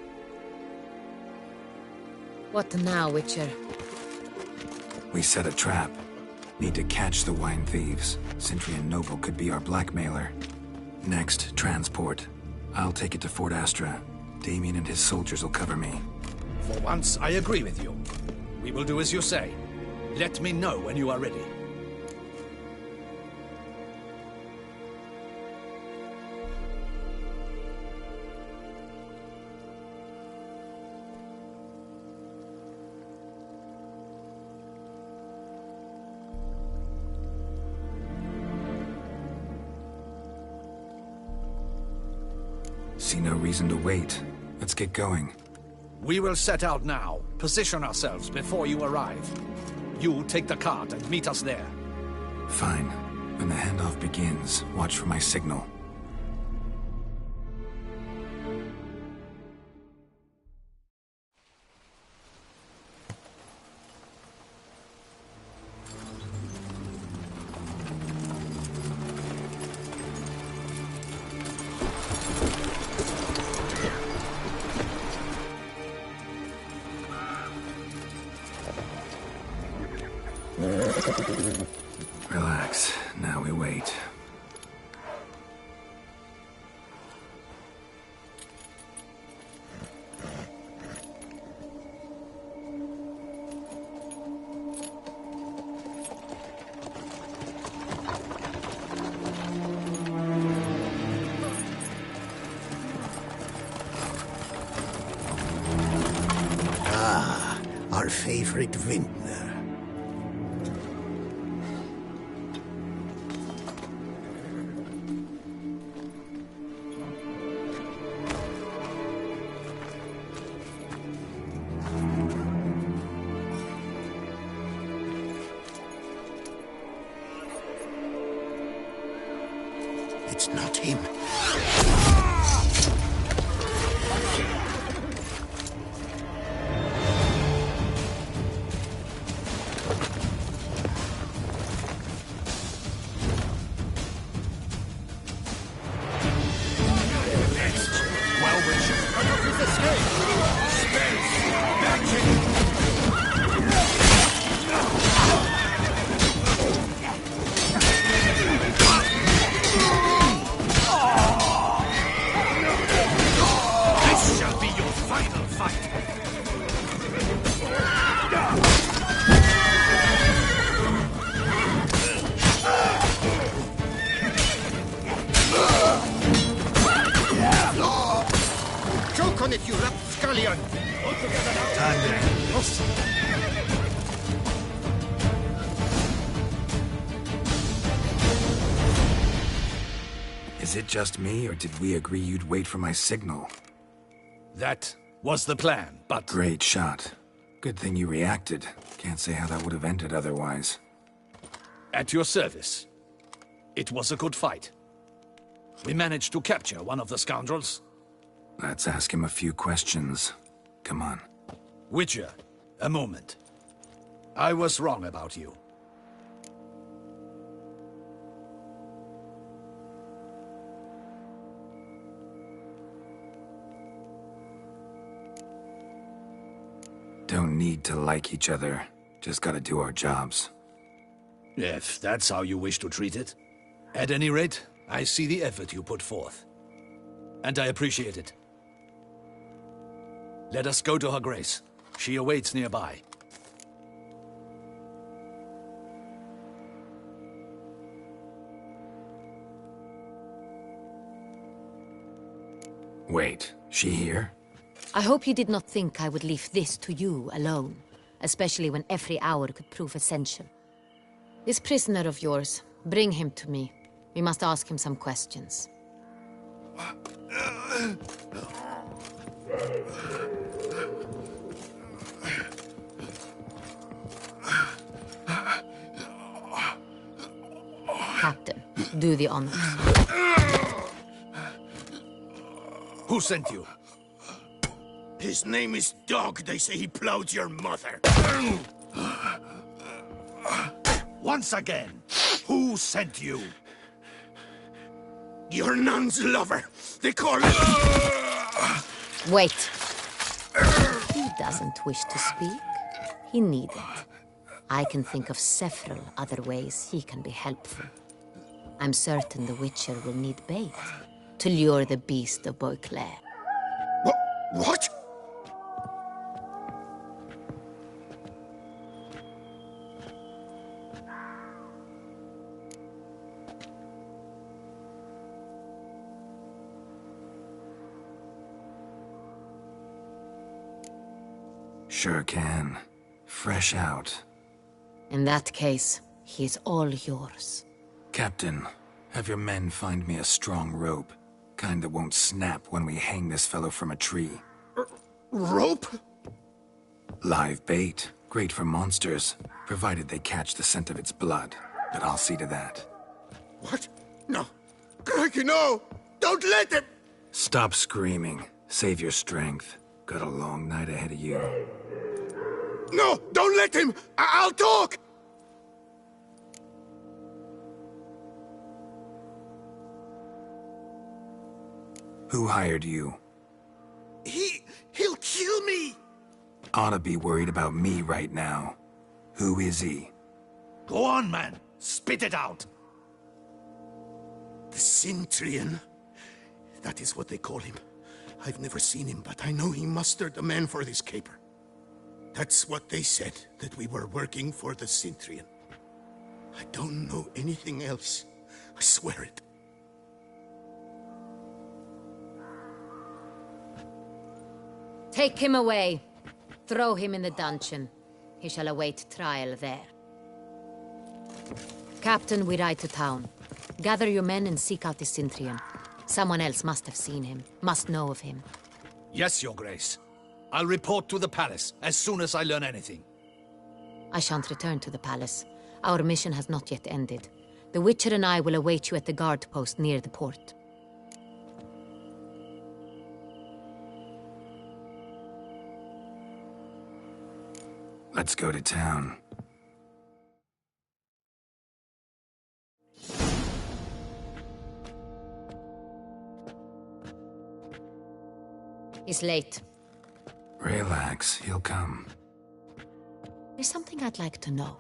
What now, Witcher? We set a trap. Need to catch the wine thieves. Sintrian Noble could be our blackmailer. Next, transport. I'll take it to Fort Astra. Damien and his soldiers will cover me. For once, I agree with you. We will do as you say. Let me know when you are ready. See no reason to wait. Let's get going. We will set out now. Position ourselves before you arrive. You take the cart and meet us there. Fine. When the handoff begins, watch for my signal. Relax. Now we wait. our favorite vintner. It's not him. Well, Witcher, cut off his escape! Space! Magic! This shall be your final fight! Choke on it, you rapscallion! Time to end this. Is it just me, or did we agree you'd wait for my signal? That was the plan, but... Great shot. Good thing you reacted. Can't say how that would have ended otherwise. At your service. It was a good fight. We managed to capture one of the scoundrels. Let's ask him a few questions. Come on. Witcher, a moment. I was wrong about you. Don't need to like each other. Just gotta do our jobs. If that's how you wish to treat it. At any rate, I see the effort you put forth. And I appreciate it. Let us go to her grace. She awaits nearby. Wait, she here? I hope you did not think I would leave this to you alone, especially when every hour could prove essential. This prisoner of yours, bring him to me. We must ask him some questions. Captain, do the honors. Who sent you? His name is Dog. They say he plowed your mother. Once again, who sent you? Your nun's lover. They call him... Wait. He doesn't wish to speak. He needn't. I can think of several other ways he can be helpful. I'm certain the Witcher will need bait to lure the beast of Beauclair. What? Sure can. Fresh out. In that case, he is all yours. Captain, have your men find me a strong rope. Kind that won't snap when we hang this fellow from a tree. Rope? Live bait. Great for monsters, provided they catch the scent of its blood. But I'll see to that. What? No. Crikey, no! Don't let him! Stop screaming. Save your strength. Got a long night ahead of you. No! Don't let him! I'll talk! Who hired you? He'll kill me! Ought to be worried about me right now. Who is he? Go on, man. Spit it out. The Cintrian. That is what they call him. I've never seen him, but I know he mustered the men for this caper. That's what they said, that we were working for the Cintrian. I don't know anything else. I swear it. Take him away. Throw him in the dungeon. He shall await trial there. Captain, we ride to town. Gather your men and seek out the Cintrian. Someone else must have seen him, must know of him. Yes, Your Grace. I'll report to the palace as soon as I learn anything. I shan't return to the palace. Our mission has not yet ended. The Witcher and I will await you at the guard post near the port. Let's go to town. He's late. Relax, he'll come. There's something I'd like to know.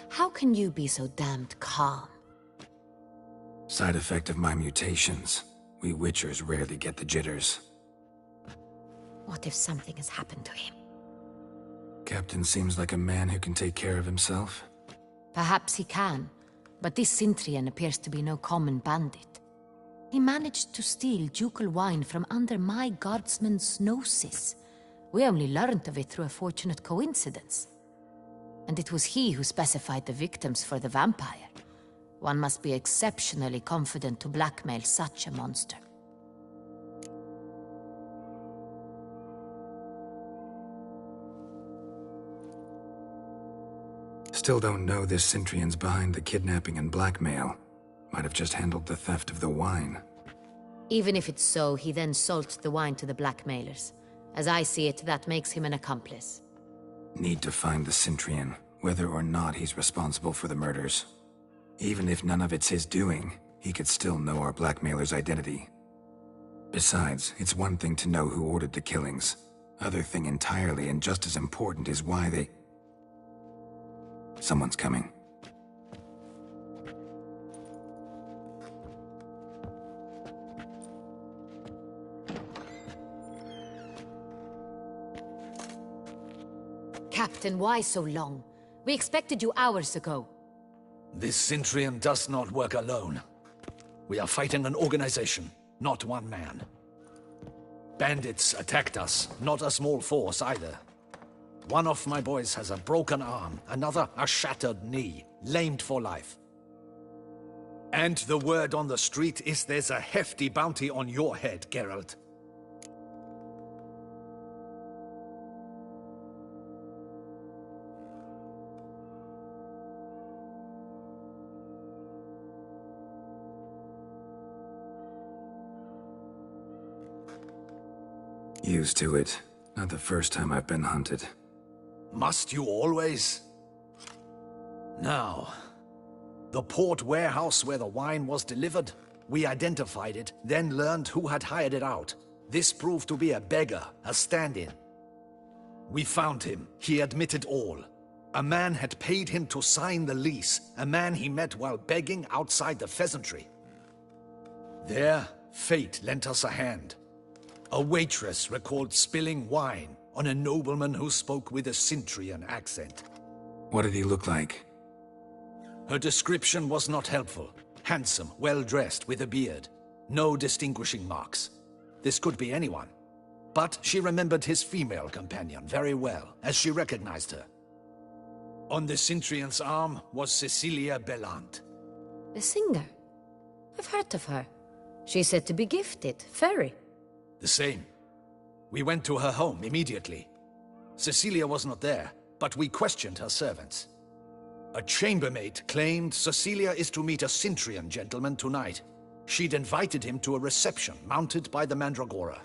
How can you be so damned calm? Side effect of my mutations. We Witchers rarely get the jitters. What if something has happened to him? Captain seems like a man who can take care of himself. Perhaps he can, but this Cintrian appears to be no common bandit. He managed to steal ducal wine from under my guardsman's noses. We only learned of it through a fortunate coincidence. And it was he who specified the victims for the vampire. One must be exceptionally confident to blackmail such a monster. Still don't know this Cintrian's behind the kidnapping and blackmail. Might have just handled the theft of the wine. Even if it's so, he then sold the wine to the blackmailers. As I see it, that makes him an accomplice. Need to find the Cintrian, whether or not he's responsible for the murders. Even if none of it's his doing, he could still know our blackmailer's identity. Besides, it's one thing to know who ordered the killings. Other thing entirely, and just as important, is why they... Someone's coming. Captain, why so long? We expected you hours ago. This Cintrian does not work alone. We are fighting an organization, not one man. Bandits attacked us, not a small force either. One of my boys has a broken arm, another a shattered knee, lamed for life. And the word on the street is there's a hefty bounty on your head, Geralt. Used to it. Not the first time I've been hunted. Must you always? Now, the port warehouse where the wine was delivered, we identified it, then learned who had hired it out. This proved to be a beggar, a stand-in. We found him. He admitted all. A man had paid him to sign the lease, a man he met while begging outside the pheasantry. There, fate lent us a hand. A waitress recalled spilling wine on a nobleman who spoke with a Cintrian accent. What did he look like? Her description was not helpful. Handsome, well-dressed, with a beard. No distinguishing marks. This could be anyone. But she remembered his female companion very well, as she recognized her. On the Cintrian's arm was Cecilia Bellant. The singer? I've heard of her. She's said to be gifted, fairy. The same. We went to her home immediately. Cecilia was not there, but we questioned her servants. A chambermaid claimed Cecilia is to meet a Cintrian gentleman tonight. She'd invited him to a reception mounted by the Mandragora.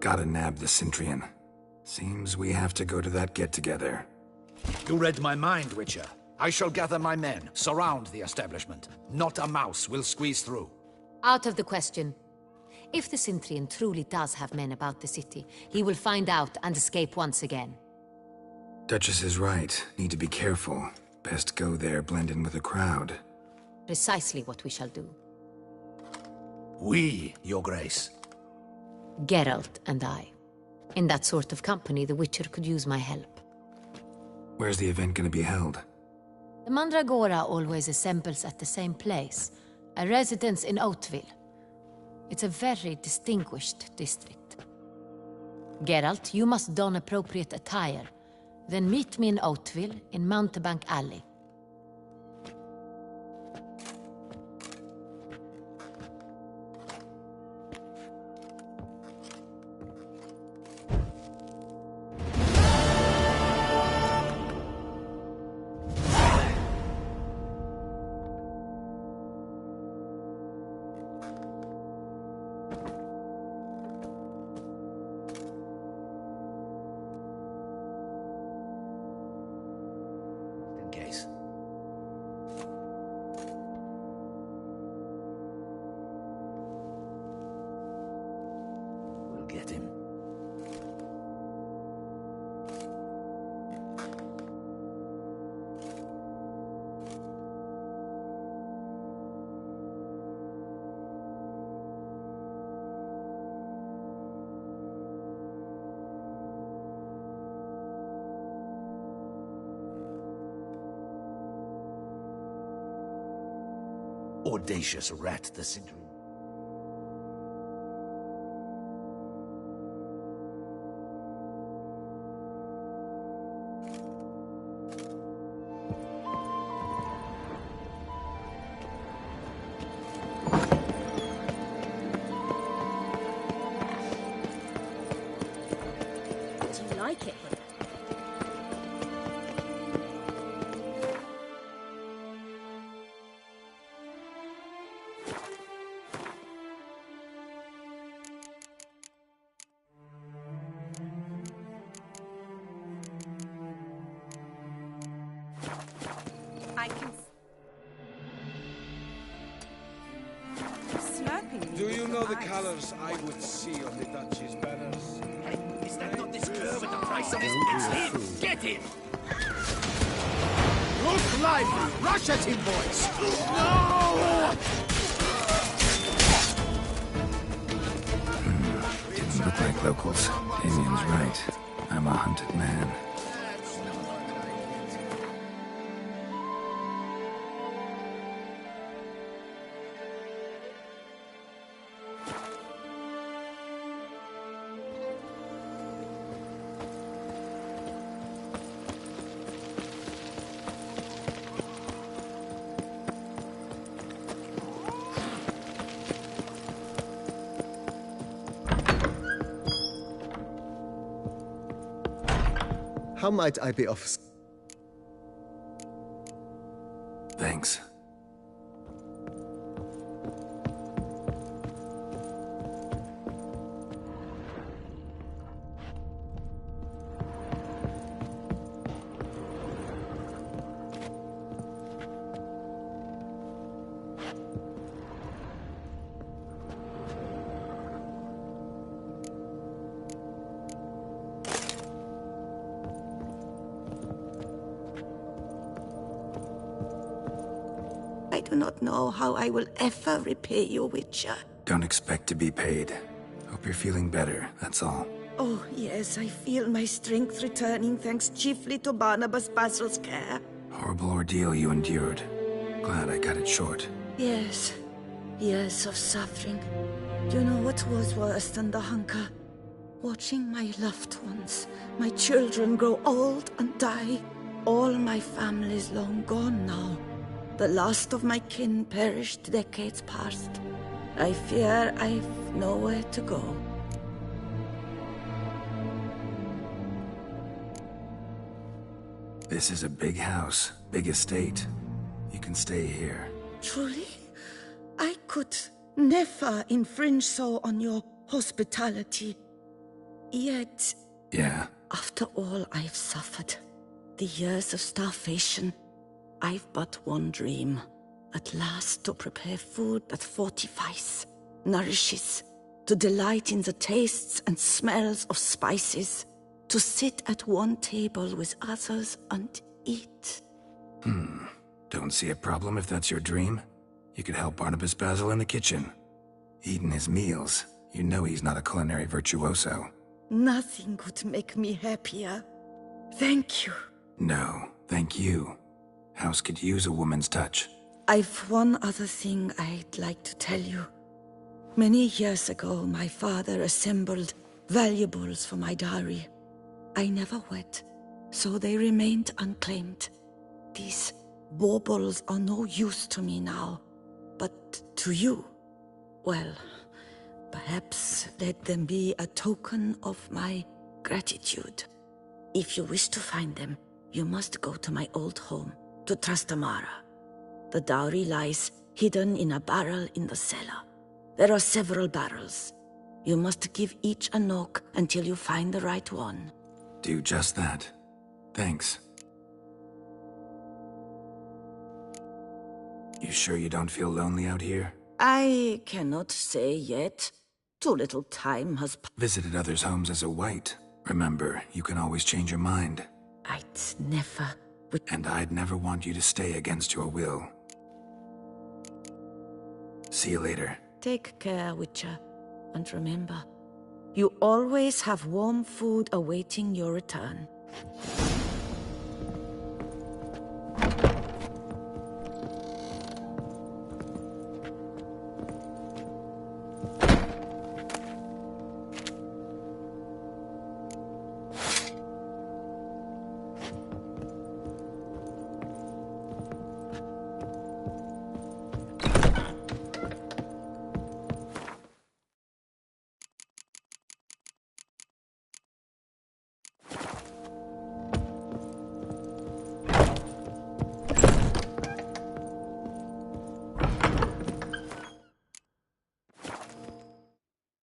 Gotta nab the Cintrian. Seems we have to go to that get-together. You read my mind, Witcher. I shall gather my men, surround the establishment. Not a mouse will squeeze through. Out of the question. If the Cintrian truly does have men about the city, he will find out and escape once again. Duchess is right. Need to be careful. Best go there, blend in with the crowd. Precisely what we shall do. We, Your Grace. Geralt and I. In that sort of company, the Witcher could use my help. Where's the event gonna be held? The Mandragora always assembles at the same place, a residence in Oatville. It's a very distinguished district. Geralt, you must don appropriate attire. Then meet me in Oatville, in Mountebank Alley. Audacious rat, the Cintrian. Do you like it? I can... Slurping. Do you know the colors I would see on the Duchy's banners? Is that not this cur with the price of his head? Get him! Look lively! Rush at him, boys! No! Didn't look like locals. Damien's right. I'm a hunted man. How might I be of... Thanks. I do not know how I will ever repay you, Witcher. Don't expect to be paid. Hope you're feeling better, that's all. Oh, yes, I feel my strength returning thanks chiefly to Barnabas Basil's care. Horrible ordeal you endured. Glad I cut it short. Yes, years of suffering. Do you know what was worse than the hunger? Watching my loved ones, my children grow old and die. All my family's long gone now. The last of my kin perished decades past. I fear I've nowhere to go. This is a big house, big estate. You can stay here. Truly? I could never infringe so on your hospitality. Yet... Yeah? After all I've suffered, the years of starvation, I've but one dream. At last to prepare food that fortifies, nourishes, to delight in the tastes and smells of spices, to sit at one table with others and eat. Don't see a problem if that's your dream. You could help Barnabas Basil in the kitchen. Eating his meals. You know he's not a culinary virtuoso. Nothing could make me happier. Thank you. No, thank you. House could use a woman's touch. I've one other thing I'd like to tell you. Many years ago, my father assembled valuables for my dowry. I never wed, so they remained unclaimed. These baubles are no use to me now, but to you, well, perhaps let them be a token of my gratitude. If you wish to find them, you must go to my old home, to Trastamara. The dowry lies hidden in a barrel in the cellar. There are several barrels. You must give each a knock until you find the right one. Do just that. Thanks. You sure you don't feel lonely out here? I cannot say yet. Too little time has Visited others' homes as a white. Remember, you can always change your mind. I'd never... And I'd never want you to stay against your will. See you later. Take care, Witcher. And remember, you always have warm food awaiting your return.